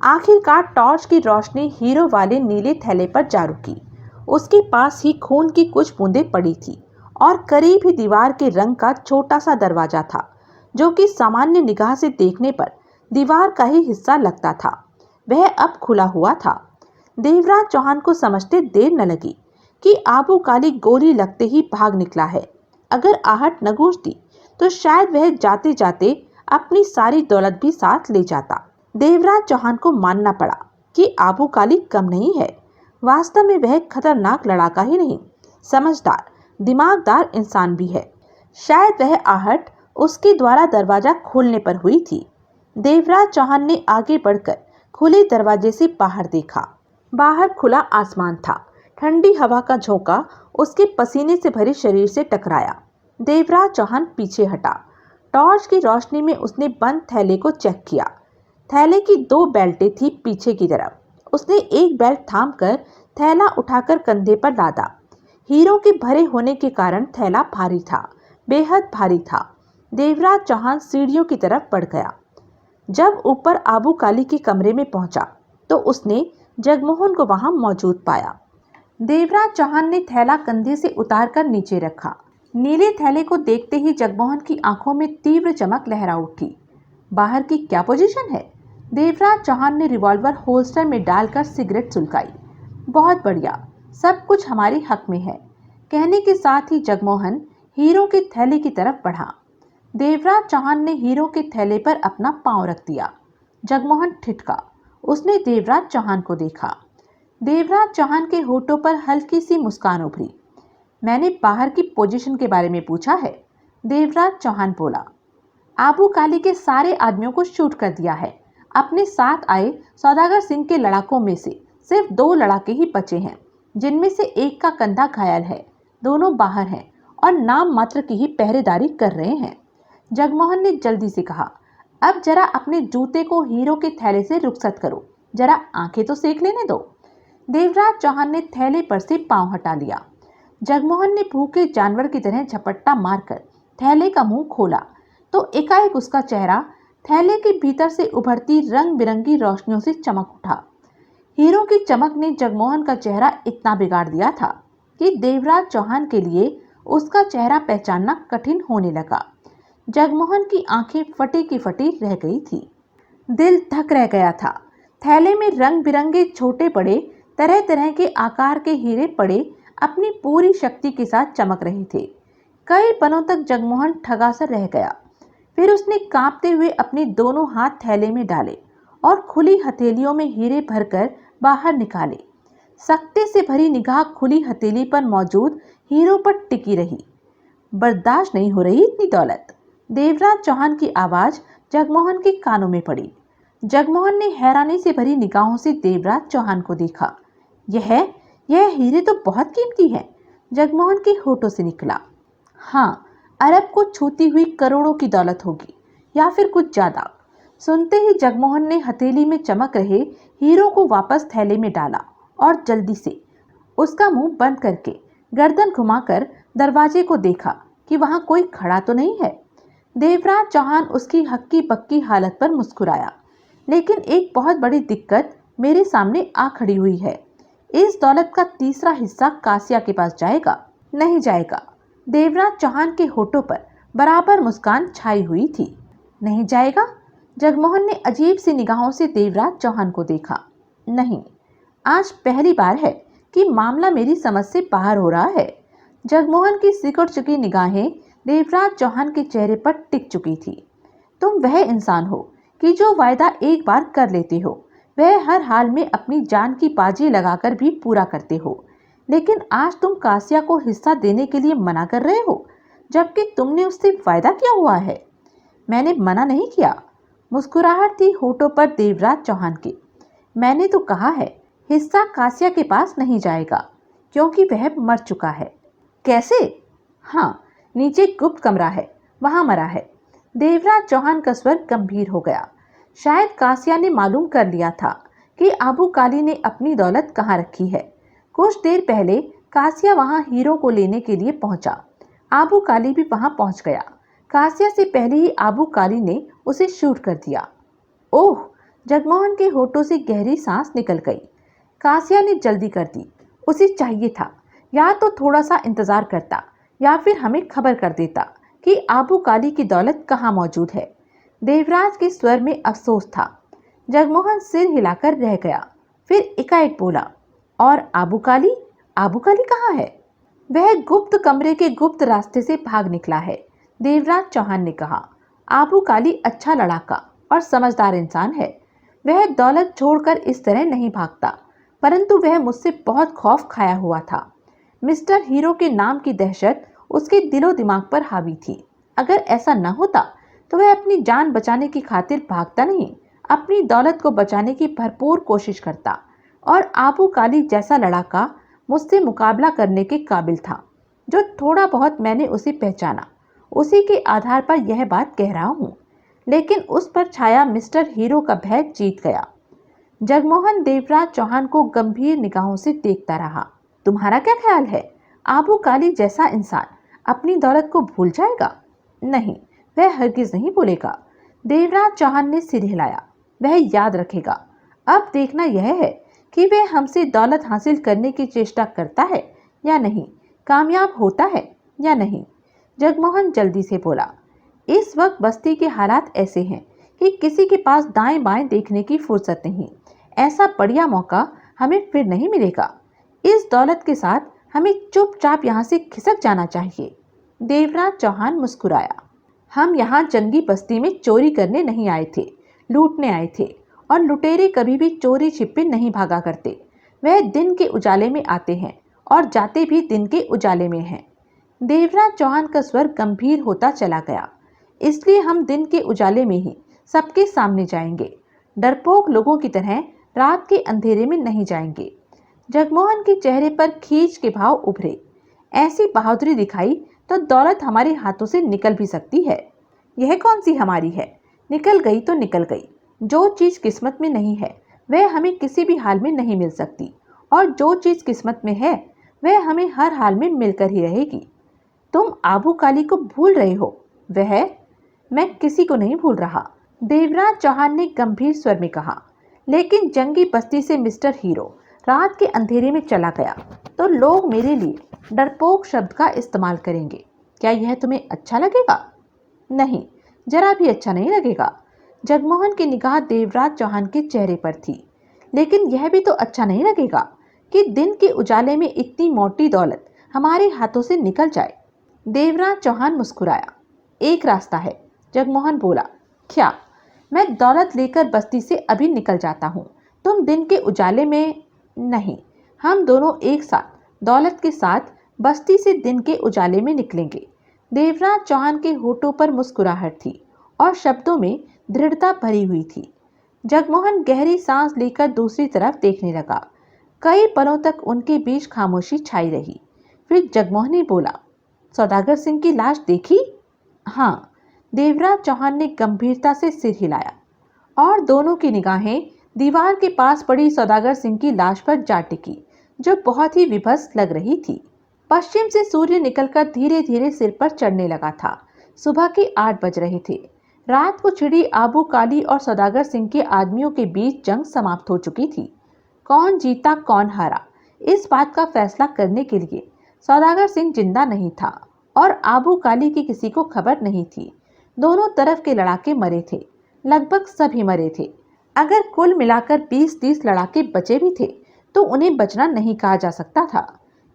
आखिरकार टॉर्च की रोशनी हीरो वाले नीले थैले पर जा रुकी। उसके पास ही खून की कुछ बूंदें पड़ी थी और करीब ही दीवार के रंग का छोटा सा दरवाजा था, जो कि सामान्य निगाह से देखने पर दीवार का ही हिस्सा लगता था। वह अब खुला हुआ था। देवराज चौहान को समझते देर न लगी कि आबू काली गोली लगते ही भाग निकला है। अगर आहट न गूंजती तो शायद वह जाते जाते अपनी सारी दौलत भी साथ ले जाता। देवराज चौहान को मानना पड़ा कि आबू काली कम नहीं है। वास्तव में वह खतरनाक लड़ाका ही नहीं, समझदार दिमागदार इंसान भी है। शायद वह आहट उसके द्वारा दरवाजा खोलने पर हुई थी। देवराज चौहान ने आगे बढ़कर खुले दरवाजे से बाहर देखा। बाहर खुला आसमान था। ठंडी हवा का झोंका उसके पसीने से भरे शरीर से टकराया। देवराज चौहान पीछे हटा। टॉर्च की रोशनी में उसने बंद थैले को चेक किया। थैले की 2 बेल्टें थी पीछे की तरफ। उसने एक बेल्ट थामकर थैला उठाकर कंधे पर लादा। हीरो के भरे होने के कारण थैला भारी था, बेहद भारी था। देवराज चौहान सीढ़ियों की तरफ बढ़ गया। जब ऊपर आबू काली के कमरे में पहुंचा तो उसने जगमोहन को वहां मौजूद पाया। देवराज चौहान ने थैला कंधे से उतारकर नीचे रखा। नीले थैले को देखते ही जगमोहन की आंखों में तीव्र चमक लहरा उठी। बाहर की क्या पोजीशन है? देवराज चौहान ने रिवॉल्वर होल्स्टर में डालकर सिगरेट सुलगाई। बहुत बढ़िया, सब कुछ हमारे हक में है, कहने के साथ ही जगमोहन हीरो के थैले की तरफ बढ़ा। देवराज चौहान ने हीरो के थैले पर अपना पांव रख दिया। जगमोहन ठिठका। उसने देवराज चौहान को देखा। देवराज चौहान के होठों पर हल्की सी मुस्कान उभरी। मैंने बाहर की पोजीशन के बारे में पूछा है, देवराज चौहान बोला। आबू काली के सारे आदमियों को शूट कर दिया है। अपने साथ आए सौदागर सिंह के लड़ाकों में से सिर्फ 2 लड़ाके ही बचे हैं, जिनमें से एक का कंधा घायल है। दोनों बाहर हैं और नाम मात्र की ही पहरेदारी कर रहे हैं। जगमोहन ने जल्दी से कहा, अब जरा अपने जूते को हीरो के थैले से रुखसत करो, जरा आंखें तो सेक लेने दो। देवराज चौहान ने थैले पर से पांव हटा लिया। जगमोहन ने भूखे जानवर की तरह झपट्टा मारकर थैले का मुंह खोला तो एकाएक उसका चेहरा थैले के भीतर से उभरती रंग बिरंगी रोशनियों से चमक उठा। हीरो की चमक ने जगमोहन का चेहरा इतना बिगाड़ दिया था कि देवराज चौहान के लिए उसका चेहरा पहचानना कठिन होने लगा। जगमोहन की आंखें फटी की फटी रह गई थी। दिल धक रह गया था। थैले में रंग बिरंगे छोटे बड़े तरह तरह के आकार के हीरे पड़े अपनी पूरी शक्ति के साथ चमक रहे थे। कई पलों तक जगमोहन ठगा सा रह गया। फिर उसने कांपते हुए अपने दोनों हाथ थैले में डाले और खुली हथेलियों में हीरे भरकर बाहर निकाले। सख्ते से भरी निगाह खुली हथेली पर मौजूद हीरों पर टिकी रही। बर्दाश्त नहीं हो रही इतनी दौलत। देवराज चौहान की आवाज जगमोहन के कानों में पड़ी। जगमोहन ने हैरानी से भरी निगाहों से देवराज चौहान को देखा। यह हीरे तो बहुत कीमती हैं। जगमोहन के होठों से निकला। हाँ, अरब को छूती हुई करोड़ों की दौलत होगी या फिर कुछ ज्यादा। सुनते ही जगमोहन ने हथेली में चमक रहे हीरों को वापस थैले में डाला और जल्दी से उसका मुंह बंद करके गर्दन घुमाकर दरवाजे को देखा कि वहां कोई खड़ा तो नहीं है। देवराज चौहान उसकी हक्की बक्की हालत पर मुस्कुराया। लेकिन एक बहुत बड़ी दिक्कत मेरे सामने आ खड़ी हुई है। इस दौलत का तीसरा हिस्सा कासिया के पास जाएगा? नहीं जाएगा। देवराज चौहान के होठों पर बराबर मुस्कान छाई हुई थी। नहीं जाएगा? जगमोहन ने अजीब सी निगाहों से देवराज चौहान को देखा। नहीं, आज पहली बार है कि मामला मेरी समझ से बाहर हो रहा है। जगमोहन की सिकुड़ चुकी निगाहें देवराज चौहान के चेहरे पर टिक चुकी थी। तुम वह इंसान हो कि जो वायदा एक बार कर लेते हो वह हर हाल में अपनी जान की बाजी लगाकर भी पूरा करते हो। लेकिन आज तुम कासिया को हिस्सा देने के लिए मना कर रहे हो, जबकि तुमने उससे वायदा किया हुआ है। मैंने मना नहीं किया। मुस्कुराहट थी होठों पर देवराज चौहान के। मैंने तो कहा है हिस्सा कासिया के पास नहीं जाएगा क्योंकि वह मर चुका है। कैसे? हाँ, नीचे गुप्त कमरा है, वहां मरा है। देवराज चौहान का स्वर गंभीर हो गया। शायद कासिया ने मालूम कर लिया था कि आबू काली ने अपनी दौलत कहाँ रखी है। कुछ देर पहले कासिया वहां हीरो को लेने के लिए पहुंचा। आबू काली भी वहां पहुंच गया। कासिया से पहले ही आबू काली ने उसे शूट कर दिया। ओह! जगमोहन के होठों से गहरी सांस निकल गई। कासिया ने जल्दी कर दी। उसे चाहिए था या तो थोड़ा सा इंतजार करता या फिर हमें खबर कर देता कि आबू काली की दौलत कहाँ मौजूद है। देवराज के स्वर में अफसोस था। जगमोहन सिर हिलाकर रह गया। फिर एकाएक बोला, और आबू काली? आबू काली कहाँ है? वह गुप्त कमरे के गुप्त रास्ते से भाग निकला है। देवराज चौहान ने कहा। आबू काली अच्छा लड़ाका और समझदार इंसान है। वह दौलत छोड़कर इस तरह नहीं भागता, परंतु वह मुझसे बहुत खौफ खाया हुआ था। मिस्टर हीरो के नाम की दहशत उसके दिलो दिमाग पर हावी थी। अगर ऐसा न होता तो वह अपनी जान बचाने की खातिर भागता नहीं, अपनी दौलत को बचाने की भरपूर कोशिश करता। और आबू काली जैसा लड़ाका मुझसे मुकाबला करने के काबिल था। जो थोड़ा बहुत मैंने उसे पहचाना, उसी के आधार पर यह बात कह रहा हूँ। लेकिन उस पर छाया मिस्टर हीरो का भय जीत गया। जगमोहन देवराज चौहान को गंभीर निगाहों से देखता रहा। तुम्हारा क्या ख्याल है? आबू काली जैसा इंसान अपनी दौलत को भूल जाएगा? नहीं, वह हरगिज नहीं भूलेगा। देवराज चौहान ने सिर हिलाया। वह याद रखेगा। अब देखना यह है कि वह हमसे दौलत हासिल करने की चेष्टा करता है या नहीं, कामयाब होता है या नहीं। जगमोहन जल्दी से बोला। इस वक्त बस्ती के हालात ऐसे हैं कि किसी के पास दाएं बाएं देखने की फुर्सत नहीं। ऐसा बढ़िया मौका हमें फिर नहीं मिलेगा। इस दौलत के साथ हमें चुपचाप यहाँ से खिसक जाना चाहिए। देवराज चौहान मुस्कुराया। हम यहाँ जंगी बस्ती में चोरी करने नहीं आए थे, लूटने आए थे। और लुटेरे कभी भी चोरी छिपे नहीं भागा करते। वह दिन के उजाले में आते हैं और जाते भी दिन के उजाले में हैं। देवराज चौहान का स्वर गंभीर होता चला गया। इसलिए हम दिन के उजाले में ही सबके सामने जाएंगे। डरपोक लोगों की तरह रात के अंधेरे में नहीं जाएंगे। जगमोहन के चेहरे पर खींच के भाव उभरे। ऐसी बहादुरी दिखाई तो दौलत हमारे हाथों से निकल भी सकती है। यह कौन सी हमारी है? निकल गई तो निकल गई। जो चीज़ किस्मत में नहीं है वह हमें किसी भी हाल में नहीं मिल सकती, और जो चीज़ किस्मत में है वह हमें हर हाल में मिलकर ही रहेगी। तुम आबू काली को भूल रहे हो। वह मैं किसी को नहीं भूल रहा, देवराज चौहान ने गंभीर स्वर में कहा। लेकिन जंगी बस्ती से मिस्टर हीरो रात के अंधेरे में चला गया तो लोग मेरे लिए डरपोक शब्द का इस्तेमाल करेंगे। क्या यह तुम्हें अच्छा लगेगा? नहीं, जरा भी अच्छा नहीं लगेगा। जगमोहन की निगाह देवराज चौहान के चेहरे पर थी। लेकिन यह भी तो अच्छा नहीं लगेगा कि दिन के उजाले में इतनी मोटी दौलत हमारे हाथों से निकल जाए। देवराज चौहान मुस्कुराया। एक रास्ता है, जगमोहन बोला। क्या? मैं दौलत लेकर बस्ती से अभी निकल जाता हूँ, तुम दिन के उजाले में। नहीं, हम दोनों एक साथ दौलत के साथ बस्ती से दिन के उजाले में निकलेंगे। देवराज चौहान के होठों पर मुस्कुराहट थी और शब्दों में दृढ़ता भरी हुई थी। जगमोहन गहरी सांस लेकर दूसरी तरफ देखने लगा। कई पलों तक उनके बीच खामोशी छाई रही। फिर जगमोहन ही बोला, सौदागर सिंह की लाश देखी? हाँ, देवराज चौहान ने गंभीरता से सिर हिलाया और दोनों की निगाहें दीवार के पास पड़ी सौदागर सिंह की लाश पर जा टिकी, जो बहुत ही विभत्स लग रही थी। पश्चिम से सूर्य निकलकर धीरे धीरे सिर पर चढ़ने लगा था। सुबह के 8 बज रहे थे। रात को छिड़ी आबू काली और सौदागर सिंह के आदमियों के बीच जंग समाप्त हो चुकी थी। कौन जीता कौन हारा, इस बात का फैसला करने के लिए सौदागर सिंह जिंदा नहीं था और आबू काली की किसी को खबर नहीं थी। दोनों तरफ के लड़ाके मरे थे, लगभग सभी मरे थे। अगर कुल मिलाकर 20-30 लड़ाके बचे भी थे तो उन्हें बचना नहीं कहा जा सकता था,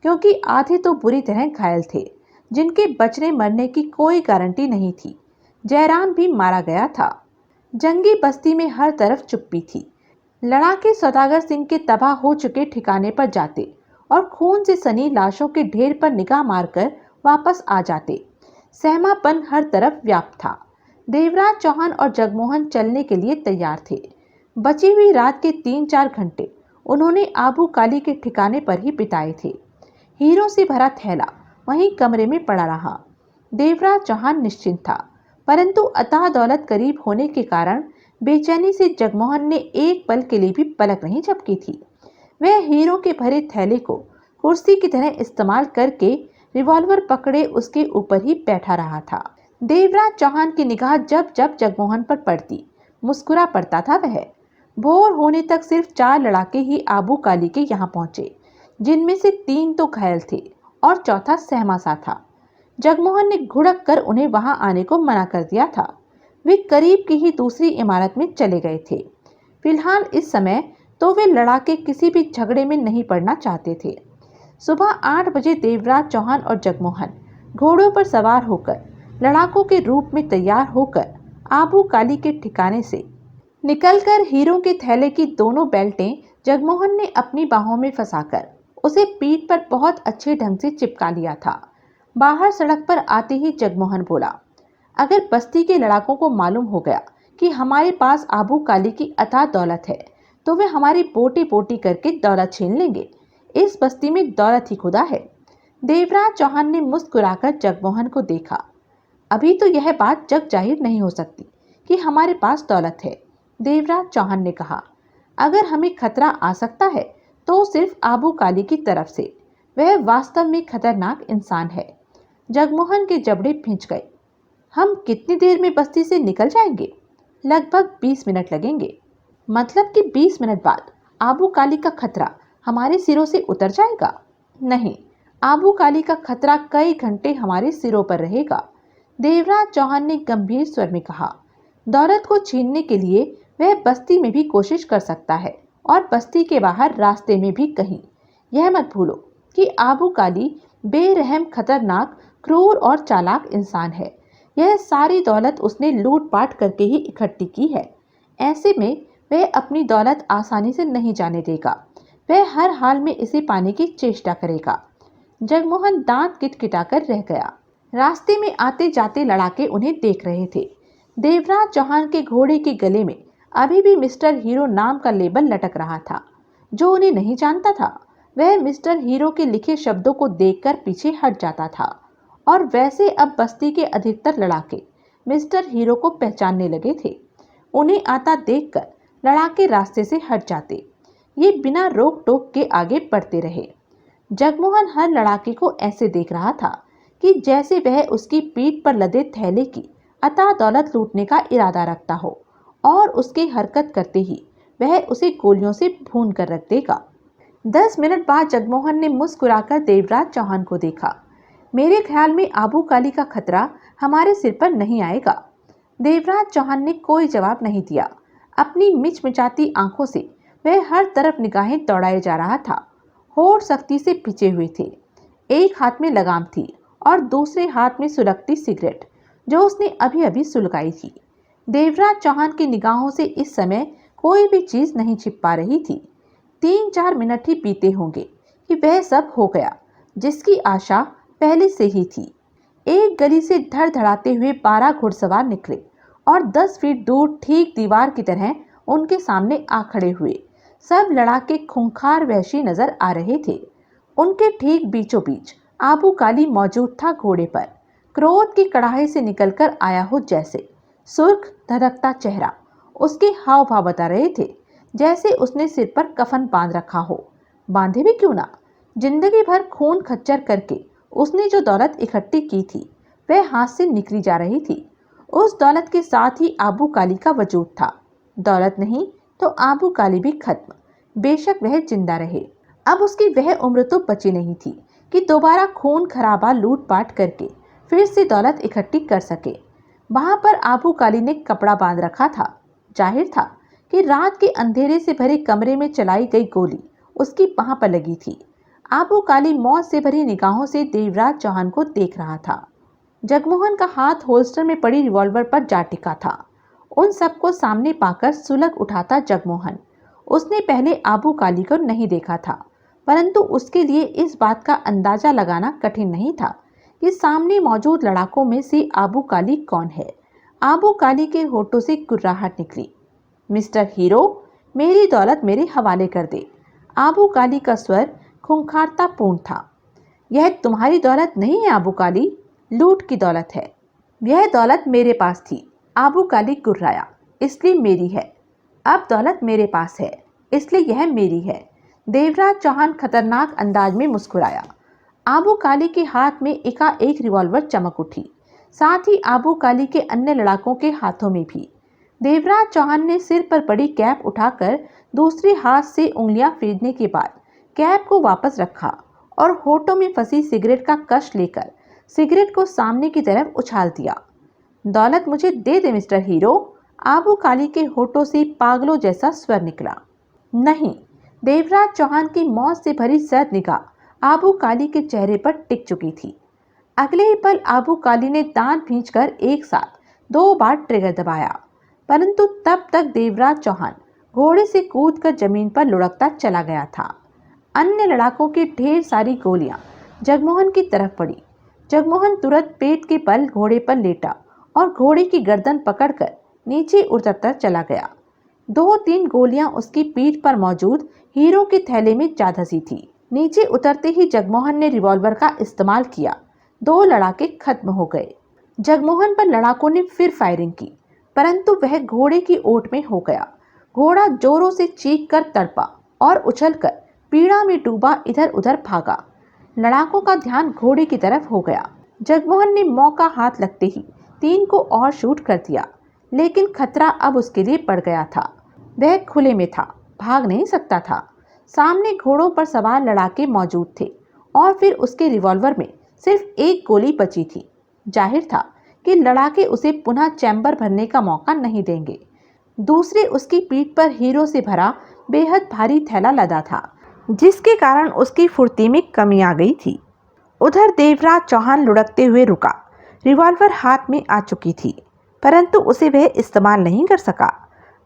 क्योंकि आधे तो बुरी तरह घायल थे, जिनके बचने मरने की कोई गारंटी नहीं थी। जयराम भी मारा गया था। जंगी बस्ती में हर तरफ चुप्पी थी। लड़ाके सौदागर सिंह के तबाह हो चुके ठिकाने पर जाते और खून से सनी लाशों के ढेर पर निगाह मारकर वापस आ जाते। सहमापन हर तरफ व्याप्त था। देवराज चौहान और जगमोहन चलने के लिए तैयार थे। बची हुई रात के 3-4 घंटे उन्होंने आबू काली के ठिकाने पर ही बिताए थे। हीरों से भरा थैला वहीं कमरे में पड़ा रहा। देवराज चौहान निश्चिंत था, परंतु अथाह दौलत करीब होने के कारण बेचैनी से जगमोहन ने एक पल के लिए भी पलक नहीं झपकी थी। वह हीरों के भरे थैले को कुर्सी की तरह इस्तेमाल करके रिवॉल्वर पकड़े उसके ऊपर ही बैठा रहा था। देवराज चौहान की निगाह जब जब जगमोहन पर पड़ती, मुस्कुरा पड़ता था वह। भोर होने तक सिर्फ 4 लड़ाके ही आबू काली के यहाँ पहुंचे, जिनमें से 3 तो घायल थे और चौथा सहमा सा था। जगमोहन ने घुड़क कर उन्हें वहां आने को मना कर दिया था। वे करीब की ही दूसरी इमारत में चले गए थे। फिलहाल इस समय तो वे लड़ाके किसी भी झगड़े में नहीं पड़ना चाहते थे। सुबह 8 बजे देवराज चौहान और जगमोहन घोड़ों पर सवार होकर लड़ाकों के रूप में तैयार होकर आबू काली के ठिकाने से निकलकर हीरों के थैले की दोनों बेल्टें जगमोहन ने अपनी बाहों में फंसाकर उसे पीठ पर बहुत अच्छे ढंग से चिपका लिया था। बाहर सड़क पर आते ही जगमोहन बोला, अगर बस्ती के लड़ाकों को मालूम हो गया कि हमारे पास आबू काली की अथाह दौलत है तो वे हमारी बोटी बोटी करके दौलत छीन लेंगे। इस बस्ती में दौलत ही खुदा है। देवराज चौहान ने मुस्कुराकर जगमोहन को देखा। अभी तो यह बात जग जाहिर नहीं हो सकती कि हमारे पास दौलत है, देवराज चौहान ने कहा। अगर हमें खतरा आ सकता है तो सिर्फ आबू काली की तरफ से। वह वास्तव में खतरनाक इंसान है। जगमोहन के जबड़े खिंच गए। हम कितनी देर में बस्ती से निकल जाएंगे? लगभग 20 मिनट लगेंगे। मतलब कि 20 मिनट बाद आबू काली का खतरा हमारे सिरों से उतर जाएगा? नहीं, आबू काली का खतरा कई घंटे हमारे सिरों पर रहेगा, देवराज चौहान ने गंभीर स्वर में कहा। दौलत को छीनने के लिए वह बस्ती में भी कोशिश कर सकता है और बस्ती के बाहर रास्ते में भी कहीं। यह मत भूलो कि आबू काली बेरहम, खतरनाक, क्रूर और चालाक इंसान है। यह सारी दौलत उसने लूटपाट करके ही इकट्ठी की है। ऐसे में वह अपनी दौलत आसानी से नहीं जाने देगा। वह हर हाल में इसे पाने की चेष्टा करेगा। जगमोहन दांत किटकिटाकर रह गया। रास्ते में आते जाते लड़ाके उन्हें देख रहे थे। देवराज चौहान के घोड़े के गले में अभी भी मिस्टर हीरो नाम का लेबल लटक रहा था। जो उन्हें नहीं जानता था वह मिस्टर हीरो के लिखे शब्दों को देखकर पीछे हट जाता था और वैसे अब बस्ती के अधिकतर लड़ाके मिस्टर हीरो को पहचानने लगे थे। उन्हें आता देखकर लड़ाके रास्ते से हट जाते। ये बिना रोक टोक के आगे बढ़ते रहे। जगमोहन हर लड़ाके को ऐसे देख रहा था कि जैसे वह उसकी पीठ पर लदे थैले की अतः दौलत लूटने का इरादा रखता हो और उसकी हरकत करते ही वह उसे गोलियों से भून कर रख देगा। 10 मिनट बाद जगमोहन ने मुस्कुराकर देवराज चौहान को देखा। मेरे ख्याल में आबू काली का खतरा हमारे सिर पर नहीं आएगा। देवराज चौहान ने कोई जवाब नहीं दिया। अपनी मिचमिचाती आंखों से वह हर तरफ निगाहें दौड़ाए जा रहा था। होठ सख्ती से पिचे हुए थे। एक हाथ में लगाम थी और दूसरे हाथ में सुलगती सिगरेट जो उसने अभी अभी सुलगाई थी। देवराज चौहान की निगाहों से इस समय कोई भी चीज नहीं छिप पा रही थी। 3-4 मिनट ही बीते होंगे कि वह सब हो गया जिसकी आशा पहले से ही थी। एक गली से धड़धड़ाते हुए 12 घुड़सवार निकले और 10 फीट दूर ठीक दीवार की तरह उनके सामने आ खड़े हुए। सब लड़ाके खूंखार वहशी नजर आ रहे थे। उनके ठीक बीचों बीच आबू काली मौजूद था, घोड़े पर, क्रोध की कड़ाही से निकलकर आया हो जैसे। सुर्ख धधकता चेहरा उसके हाव भाव बता रहे थे, जैसे उसने सिर पर कफन बांध रखा हो। बांधे भी क्यों ना, जिंदगी भर खून खच्चर करके उसने जो दौलत इकट्ठी की थी वह हाथ से निकली जा रही थी। उस दौलत के साथ ही आबू काली का वजूद था। दौलत नहीं तो आबू काली भी खत्म। बेशक वह जिंदा रहे, अब उसकी वह उम्र तो बची नहीं थी कि दोबारा खून खराबा लूटपाट करके फिर से दौलत इकट्ठी कर सके। वहां पर आबू काली ने कपड़ा बांध रखा था। जाहिर था कि रात के अंधेरे से भरे कमरे में चलाई गई गोली उसकी बाह पर लगी थी। आबू काली मौत से भरी निगाहों से देवराज चौहान को देख रहा था। जगमोहन का हाथ होल्स्टर में पड़ी रिवॉल्वर पर जा टिका था। उन सबको सामने पाकर सुलग उठा था जगमोहन। उसने पहले आबू काली को नहीं देखा था, परंतु उसके लिए इस बात का अंदाजा लगाना कठिन नहीं था कि सामने मौजूद लड़ाकों में से आबू काली कौन है। आबू काली के होठों से कुर्राहट निकली। मिस्टर हीरो, मेरी दौलत मेरे हवाले कर दे। आबू काली का स्वर खूंखारता पूर्ण था। यह तुम्हारी दौलत नहीं है आबू काली, लूट की दौलत है। यह दौलत मेरे पास थी, आबू काली गुर्राया, इसलिए मेरी है। अब दौलत मेरे पास है, इसलिए यह मेरी है। देवराज चौहान खतरनाक अंदाज में मुस्कुराया। आबू काली के हाथ में एकाएक रिवॉल्वर चमक उठी, साथ ही आबू काली के अन्य लड़ाकों के हाथों में भी। देवराज चौहान ने सिर पर पड़ी कैप उठाकर दूसरे हाथ से उंगलियां फेरने के बाद कैप को वापस रखा और होठों में फंसी सिगरेट का कश लेकर सिगरेट को सामने की तरफ उछाल दिया। दौलत मुझे दे दे मिस्टर हीरो। आबू काली के होठों से पागलों जैसा स्वर निकला। नहीं। देवराज चौहान की मौत से भरी सर्द निगाह आबू काली के चेहरे पर टिक चुकी थी। अगले ही पल आबू काली ने दांत भींचकर एक साथ 2 बार ट्रिगर दबाया, परंतु तब तक देवराज चौहान घोड़े से कूदकर जमीन पर लुढ़कता चला गया था। अन्य लड़ाकों की ढेर सारी गोलियां जगमोहन की तरफ पड़ी। जगमोहन तुरंत पेट के बल घोड़े पर लेटा और घोड़े की गर्दन पकड़कर नीचे उतरता चला गया। 2-3 गोलियां उसकी पीठ पर मौजूद हीरो के थैले में जा धंसी थी। नीचे उतरते ही जगमोहन ने रिवॉल्वर का इस्तेमाल किया। 2 लड़ाके खत्म हो गए। जगमोहन पर लड़ाकों ने फिर फायरिंग की, परंतु वह घोड़े की ओट में हो गया। घोड़ा जोरों से चीख कर तड़पा और उछलकर पीड़ा में डूबा इधर उधर भागा। लड़ाकों का ध्यान घोड़े की तरफ हो गया। जगमोहन ने मौका हाथ लगते ही 3 को और शूट कर दिया, लेकिन खतरा अब उसके लिए बढ़ गया था। वह खुले में था, भाग नहीं सकता था। सामने घोड़ों पर सवार लड़ाके मौजूद थे और फिर उसके रिवॉल्वर में सिर्फ 1 गोली बची थी। जाहिर था कि लड़ाके उसे पुनः चैम्बर भरने का मौका नहीं देंगे। दूसरे उसकी पीठ पर हीरो से भरा बेहद भारी थैला लदा था, जिसके कारण उसकी फुर्ती में कमी आ गई थी। उधर देवराज चौहान लुढ़कते हुए रुका। रिवॉल्वर हाथ में आ चुकी थी, परंतु उसे वह इस्तेमाल नहीं कर सका।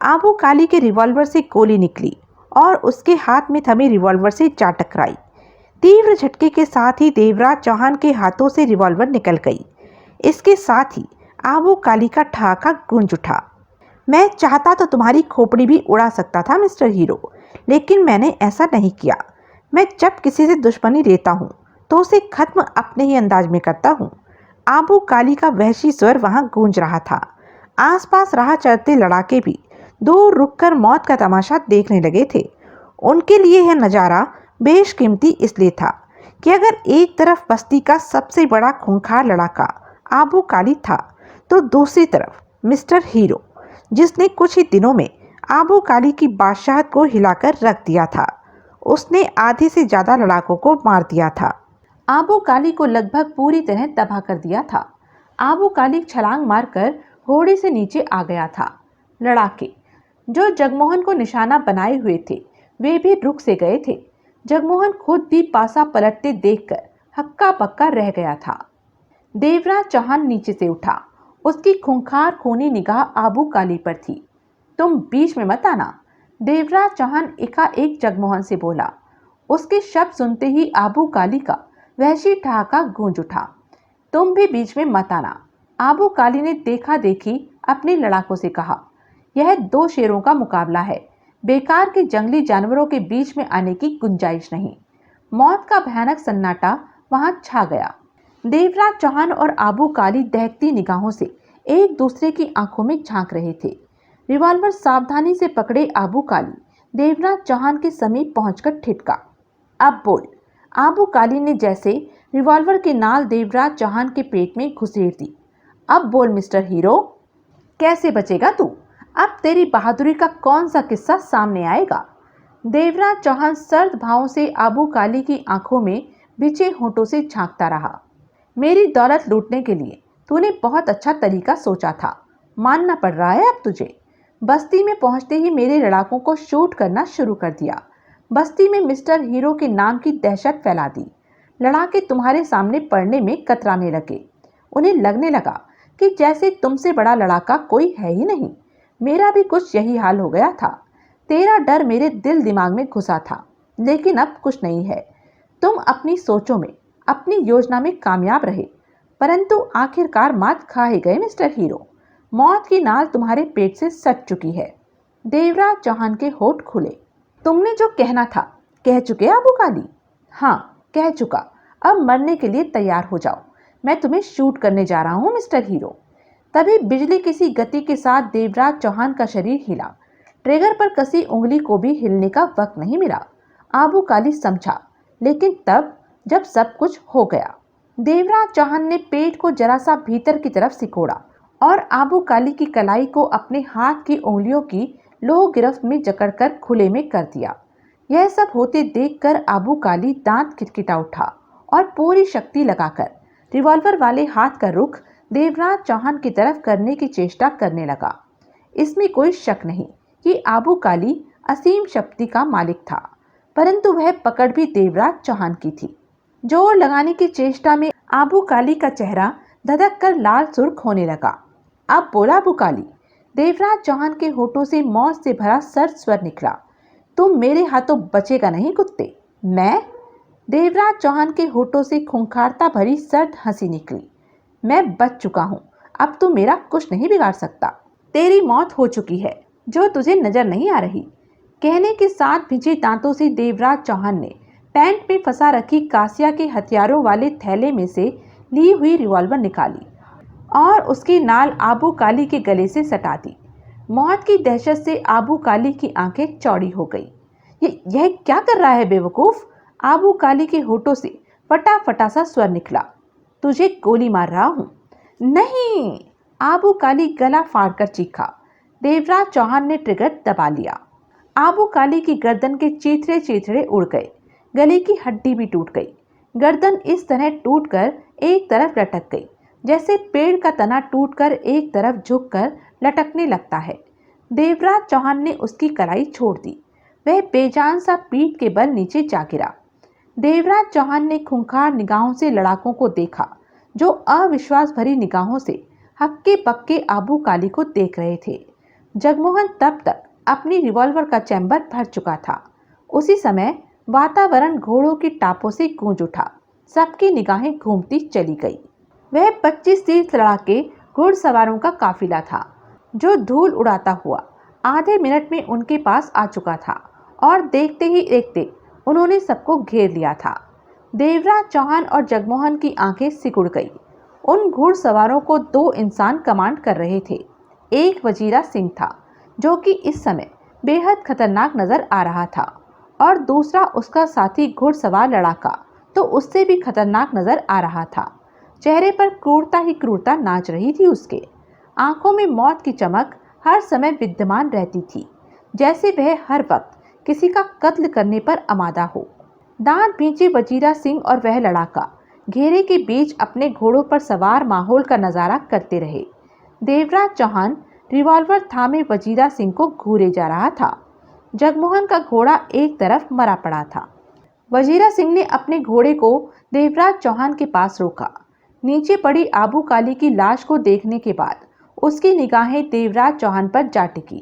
आबू काली के रिवॉल्वर से गोली निकली और उसके हाथ में थमे रिवॉल्वर से जा टकराई। तीव्र झटके के साथ ही देवराज चौहान के हाथों से रिवॉल्वर निकल गई। इसके साथ ही आबू काली का ठहाका गूंज उठा। मैं चाहता तो तुम्हारी खोपड़ी भी उड़ा सकता था मिस्टर हीरो, लेकिन मैंने ऐसा नहीं किया। मैं जब किसी से दुश्मनी लेता हूँ तो उसे खत्म अपने ही अंदाज में करता हूँ। आबू काली का वहशी स्वर वहां गूंज रहा था। आसपास राह चलते लड़ाके भी दूर रुककर मौत का तमाशा देखने लगे थे। उनके लिए यह नज़ारा बेशकीमती इसलिए था कि अगर एक तरफ बस्ती का सबसे बड़ा खूंखार लड़ाका आबू काली था, तो दूसरी तरफ मिस्टर हीरो, जिसने कुछ ही दिनों में आबू काली की बादशाहत को हिलाकर रख दिया था, उसने आधे से ज़्यादा लड़ाकों को मार दिया था। आबू काली को लगभग पूरी तरह तबाह कर दिया था। आबू काली छलांग मारकर घोड़े से नीचे आ गया था। लड़ाके जो जगमोहन को निशाना बनाए हुए थे, वे भी रुक से गए थे। जगमोहन खुद भी पासा पलटते देखकर हक्का पक्का रह गया था। देवराज चौहान नीचे से उठा। उसकी खूंखार खूनी निगाह आबू काली पर थी। तुम बीच में मत आना, देवराज चौहान एकाएक जगमोहन से बोला। उसके शब्द सुनते ही आबू काली का वहशी ठहाका गूंज उठा। तुम भी बीच में मत आना, आबू काली ने देखा देखी अपने लड़ाकों से कहा। यह 2 शेरों का मुकाबला है, बेकार के जंगली जानवरों के बीच में आने की गुंजाइश नहीं। मौत का भयानक सन्नाटा वहां छा गया। देवराज चौहान और आबू काली दहकती निगाहों से एक दूसरे की आंखों में झांक रहे थे। रिवॉल्वर सावधानी से पकड़े आबू काली देवराज चौहान के समीप पहुंचकर ठिठका। अब बोल, आबू काली ने जैसे रिवॉल्वर की नाल देवराज चौहान के पेट में घुसेड़ दी। अब बोल मिस्टर हीरो, कैसे बचेगा तू? अब तेरी बहादुरी का कौन सा किस्सा सामने आएगा? देवराज चौहान सर्द भावों से आबू काली की आंखों में बिछे होंठों से झांकता रहा। मेरी दौलत लूटने के लिए तूने बहुत अच्छा तरीका सोचा था, मानना पड़ रहा है अब तुझे। बस्ती में पहुंचते ही मेरे लड़ाकों को शूट करना शुरू कर दिया। बस्ती में मिस्टर हीरो के नाम की दहशत फैला दी। लड़ाके तुम्हारे सामने पड़ने में कतराने लगे। उन्हें लगने लगा कि जैसे तुमसे बड़ा लड़ाका कोई है ही नहीं। मेरा भी कुछ यही हाल हो गया था। तेरा डर मेरे दिल दिमाग में घुसा था, लेकिन अब कुछ नहीं है। तुम अपनी सोचों में, अपनी योजना में कामयाब रहे, परंतु आखिरकार मात खा ही गए मिस्टर हीरो। मौत की नाल तुम्हारे पेट से सट चुकी है। देवराज चौहान के होठ खुले। तुमने जो कहना था कह चुके आबू काली? हाँ, कह चुका। अब मरने के लिए तैयार हो जाओ, मैं तुम्हें शूट करने जा रहा हूँ मिस्टर हीरो। तभी बिजली किसी गति के साथ देवराज चौहान का शरीर हिला। ट्रिगर पर कसी उंगली को भी हिलने का वक्त नहीं मिला। आबू काली समझा, लेकिन तब जब सब कुछ हो गया। देवराज चौहान ने पेट को जरा सा भीतर की तरफ सिकोड़ा और आबू काली की कलाई को अपने हाथ की उंगलियों की लोह गिरफ्त में जकड़कर खुले में कर दिया। यह सब होते देखकर आबू काली दांत खिटखिटा उठा और पूरी शक्ति लगाकर रिवॉल्वर वाले हाथ का रुख देवराज चौहान की तरफ करने की चेष्टा करने लगा। इसमें कोई शक नहीं कि आबू काली असीम शक्ति का मालिक था, परंतु वह पकड़ भी देवराज चौहान की थी। जोर लगाने की चेष्टा में आबू काली का चेहरा धधक कर लाल सुर्ख होने लगा। अब बोला आबू काली। देवराज चौहान के होठों से मौत से भरा सर्द स्वर निकला। तुम मेरे हाथों बचेगा नहीं कुत्ते। मैं? देवराज चौहान के होठों से खूंखारता भरी सर्द हंसी निकली। मैं बच चुका हूँ, अब तू मेरा कुछ नहीं बिगाड़ सकता। तेरी मौत हो चुकी है, जो तुझे नजर नहीं आ रही। कहने के साथ भिजे दांतों से देवराज चौहान ने पैंट में फंसा रखी कासिया के हथियारों वाले थैले में से ली हुई रिवॉल्वर निकाली और उसकी नाल आबू काली के गले से सटा दी। मौत की दहशत से आबू काली की आंखें चौड़ी हो गई। यह क्या कर रहा है बेवकूफ? आबू काली के होठों से फटाफटा सा स्वर निकला। तुझे गोली मार रहा हूं। नहीं! आबू काली गला फाड़कर चीखा। देवराज चौहान ने ट्रिगर दबा लिया। आबू काली की गर्दन के चीथड़े चीथड़े उड़ गए। गले की हड्डी भी टूट गई। गर्दन इस तरह टूटकर एक तरफ लटक गई, जैसे पेड़ का तना टूटकर एक तरफ झुककर लटकने लगता है। देवराज चौहान ने उसकी कलाई छोड़ दी। वह बेजान सा पीठ के बल नीचे जा गिरा। देवराज चौहान ने खूंखार निगाहों से लड़ाकों को देखा, जो अविश्वास भरी निगाहों से हक्के पक्के आबू काली को देख रहे थे। जगमोहन तब तक अपनी रिवॉल्वर का चैम्बर भर चुका था। उसी समय वातावरण घोड़ों की टापों से गूंज उठा। सबकी निगाहें घूमती चली गई। वह 25-30 लड़ाके घुड़सवारों का काफिला था, जो धूल उड़ाता हुआ आधे मिनट में उनके पास आ चुका था और देखते ही देखते उन्होंने सबको घेर लिया था। देवराज चौहान और जगमोहन की आंखें सिकुड़ गई। उन घुड़सवारों को 2 इंसान कमांड कर रहे थे। एक वजीरा सिंह था, जो कि इस समय बेहद खतरनाक नजर आ रहा था, और दूसरा उसका साथी घुड़सवार लड़ाका तो उससे भी खतरनाक नजर आ रहा था। चेहरे पर क्रूरता ही क्रूरता नाच रही थी उसके। आंखों में मौत की चमक हर समय विद्यमान रहती थी, जैसे वह हर वक्त किसी का कत्ल करने पर आमादा हो। दांत भींचे वजीरा सिंह और वह लड़ाका घेरे के बीच अपने घोड़ों पर सवार माहौल का नजारा करते रहे। देवराज चौहान रिवॉल्वर थामे वजीरा सिंह को घूरे जा रहा था। जगमोहन का घोड़ा एक तरफ मरा पड़ा था। वजीरा सिंह ने अपने घोड़े को देवराज चौहान के पास रोका। नीचे पड़ी आबू काली की लाश को देखने के बाद उसकी निगाहें देवराज चौहान पर जा टिकी।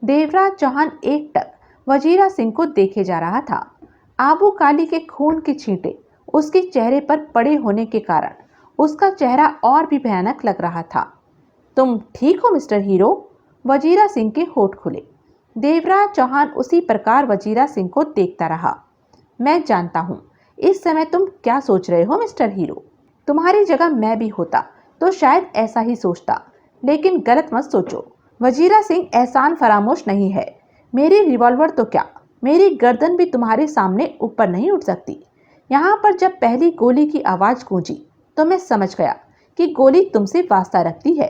देवराज चौहान एकटक वजीरा सिंह को देखे जा रहा था। आबू काली के खून के छींटे उसके चेहरे पर पड़े होने के कारण उसका चेहरा और भी भयानक लग रहा था। तुम ठीक हो मिस्टर हीरो? वजीरा सिंह के होठ खुले। देवराज चौहान उसी प्रकार वजीरा सिंह को देखता रहा। मैं जानता हूँ इस समय तुम क्या सोच रहे हो मिस्टर हीरो। तुम्हारी जगह मैं भी होता तो शायद ऐसा ही सोचता, लेकिन गलत मत सोचो। वजीरा सिंह एहसान फरामोश नहीं है। मेरी रिवॉल्वर तो क्या, मेरी गर्दन भी तुम्हारे सामने ऊपर नहीं उठ सकती। यहाँ पर जब पहली गोली की आवाज़ गूंजी तो मैं समझ गया कि गोली तुमसे वास्ता रखती है,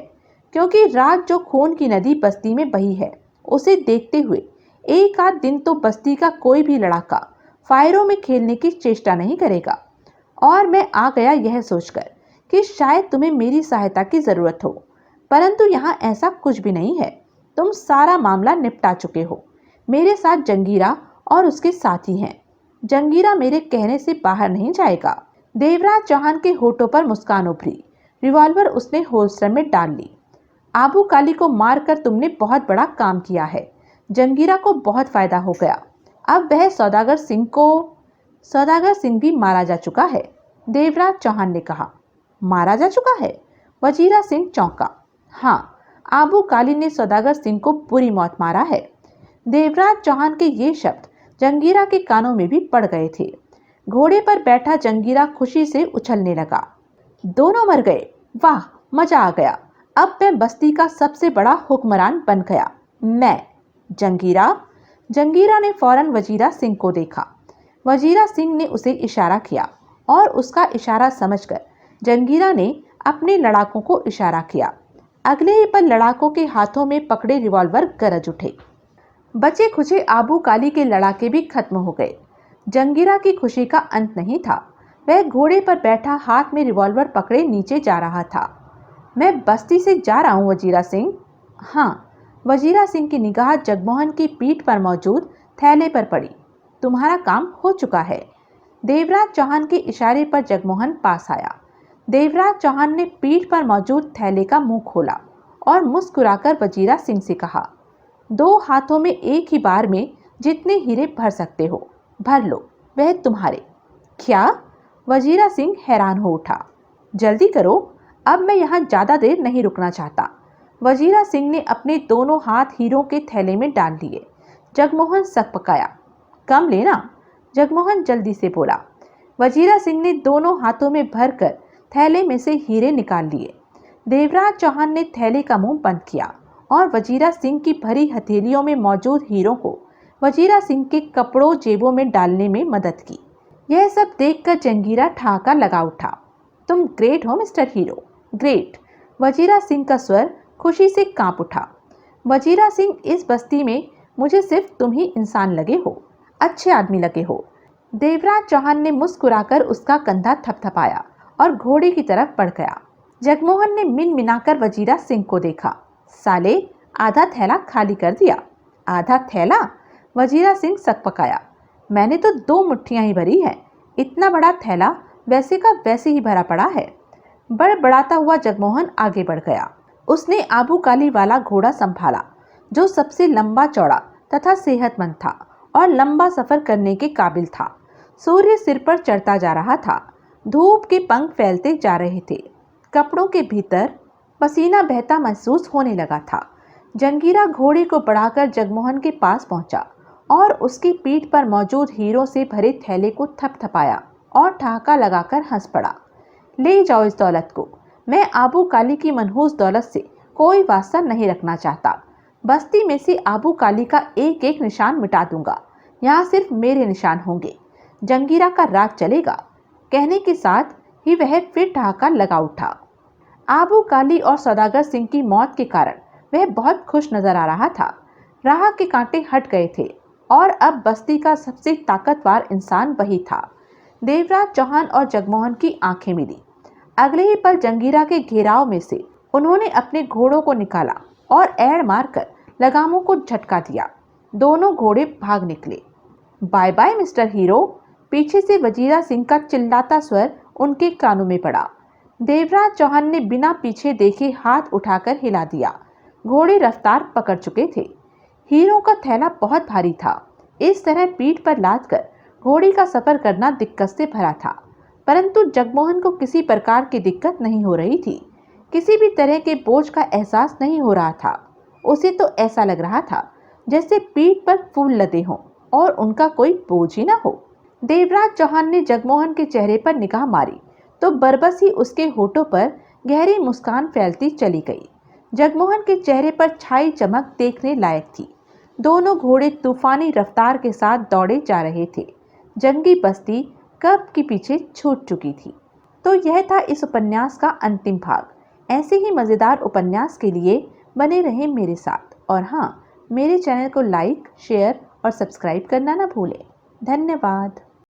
क्योंकि रात जो खून की नदी बस्ती में बही है उसे देखते हुए एक आध दिन तो बस्ती का कोई भी लड़ाका फायरों में खेलने की चेष्टा नहीं करेगा। और मैं आ गया यह सोचकर कि शायद तुम्हें मेरी सहायता की जरूरत हो, परंतु यहाँ ऐसा कुछ भी नहीं है। तुम सारा मामला निपटा चुके हो। मेरे साथ जंगीरा और उसके साथी हैं। जंगीरा मेरे कहने से बाहर नहीं जाएगा। देवराज चौहान के होठों पर मुस्कान उभरी। रिवॉल्वर उसने होल्स्टर में डाल ली। आबू काली को मारकर तुमने बहुत बड़ा काम किया है। जंगीरा को बहुत फायदा हो गया। अब वह सौदागर सिंह भी मारा जा चुका है। देवराज चौहान ने कहा। मारा जा चुका है? वजीरा सिंह चौंका। हाँ, आबू काली ने सौदागर सिंह को बुरी मौत मारा है। देवराज चौहान के ये शब्द जंगीरा के कानों में भी पड़ गए थे। घोड़े पर बैठा जंगीरा खुशी से उछलने लगा। दोनों मर गए। वाह, मजा आ गया। अब मैं बस्ती का सबसे बड़ा हुक्मरान बन गया। मैं जंगीरा ने फौरन वजीरा सिंह को देखा। वजीरा सिंह ने उसे इशारा किया और उसका इशारा समझकर जंगीरा ने अपने लड़ाकों को इशारा किया। अगले ही पल लड़ाकों के हाथों में पकड़े रिवॉल्वर गरज उठे। बचे खुचे आबू काली के लड़ाके भी खत्म हो गए। जंगीरा की खुशी का अंत नहीं था। वह घोड़े पर बैठा हाथ में रिवॉल्वर पकड़े नीचे जा रहा था। मैं बस्ती से जा रहा हूँ वजीरा सिंह। हाँ। वजीरा सिंह की निगाह जगमोहन की पीठ पर मौजूद थैले पर पड़ी। तुम्हारा काम हो चुका है। देवराज चौहान के इशारे पर जगमोहन पास आया। देवराज चौहान ने पीठ पर मौजूद थैले का मुंह खोला और मुस्कुराकर वजीरा सिंह से कहा, 2 हाथों में एक ही बार में जितने हीरे भर सकते हो भर लो, वह तुम्हारे। क्या? वजीरा सिंह हैरान हो उठा। जल्दी करो, अब मैं यहाँ ज़्यादा देर नहीं रुकना चाहता। वजीरा सिंह ने अपने दोनों हाथ हीरों के थैले में डाल दिए। जगमोहन सकपकाया। कम लेना, जगमोहन जल्दी से बोला। वजीरा सिंह ने दोनों हाथों में भरकर थैले में से हीरे निकाल लिए। देवराज चौहान ने थैले का मुंह बंद किया और वजीरा सिंह की भरी हथेलियों में मौजूद हीरों को वजीरा सिंह के कपड़ों जेबों में डालने में मदद की। यह सब देखकर जंगीरा ठहाका लगा उठा। तुम ग्रेट हो mister hero, great. Wazira Singh का स्वर खुशी से कांप उठा। वजीरा सिंह, इस बस्ती में मुझे सिर्फ तुम ही इंसान लगे हो, अच्छे आदमी लगे हो। देवराज चौहान ने मुस्कुराकर उसका कंधा थपथपाया और घोड़े की तरफ बढ़ गया। जगमोहन ने मिनमिनाकर वजीरा सिंह को देखा। साले, आधा थैला खाली कर दिया। आधा थैला? वजीरा सिंह सकपकाया। मैंने तो 2 मुट्ठियां ही भरी है। इतना बड़ा थैला वैसे का वैसे ही भरा पड़ा है। बड़बड़ाता हुआ जगमोहन आगे बढ़ गया। उसने आबू काली वाला घोड़ा संभाला, जो सबसे लंबा चौड़ा तथा सेहतमंद था और लंबा सफर करने के काबिल था। सूर्य सिर पर चढ़ता जा रहा था। धूप के पंख फैलते जा रहे थे। कपड़ों के भीतर पसीना बहता महसूस होने लगा था। जंगीरा घोड़े को बढ़ाकर जगमोहन के पास पहुंचा और उसकी पीठ पर मौजूद हीरों से भरे थैले को थपथपाया और ठहाका लगाकर हंस पड़ा। ले जाओ इस दौलत को। मैं आबू काली की मनहूस दौलत से कोई वास्ता नहीं रखना चाहता। बस्ती में से आबू काली का एक एक निशान मिटा दूंगा। यहाँ सिर्फ मेरे निशान होंगे। जंगीरा का राज चलेगा। कहने के साथ ही वह फिर ठहाका लगा उठा। आबू काली और सौदागर सिंह की मौत के कारण वह बहुत खुश नजर आ रहा था। राह के कांटे हट गए थे और अब बस्ती का सबसे ताकतवर इंसान वही था। देवराज चौहान और जगमोहन की आंखें मिली। अगले ही पल जंगीरा के घेराव में से उन्होंने अपने घोड़ों को निकाला और एड़ मारकर लगामों को झटका दिया। दोनों घोड़े भाग निकले। बाय बाय मिस्टर हीरो, पीछे से वजीरा सिंह का चिल्लाता स्वर उनके कानों में पड़ा। देवराज चौहान ने बिना पीछे देखे हाथ उठाकर हिला दिया। घोड़े रफ्तार पकड़ चुके थे। हीरो का थैला बहुत भारी था। इस तरह पीठ पर लाद कर घोड़ी का सफर करना दिक्कत से भरा था, परंतु जगमोहन को किसी प्रकार की दिक्कत नहीं हो रही थी। किसी भी तरह के बोझ का एहसास नहीं हो रहा था। उसे तो ऐसा लग रहा था जैसे पीठ पर फूल लदे हों और उनका कोई बोझ ही ना हो। देवराज चौहान ने जगमोहन के चेहरे पर निगाह मारी तो बरबस ही उसके होठों पर गहरी मुस्कान फैलती चली गई। जगमोहन के चेहरे पर छाई चमक देखने लायक थी। दोनों घोड़े तूफानी रफ्तार के साथ दौड़े जा रहे थे। जंगी बस्ती कब की पीछे छूट चुकी थी। तो यह था इस उपन्यास का अंतिम भाग। ऐसे ही मज़ेदार उपन्यास के लिए बने रहें मेरे साथ, और हाँ, मेरे चैनल को लाइक, शेयर और सब्सक्राइब करना ना भूलें। धन्यवाद।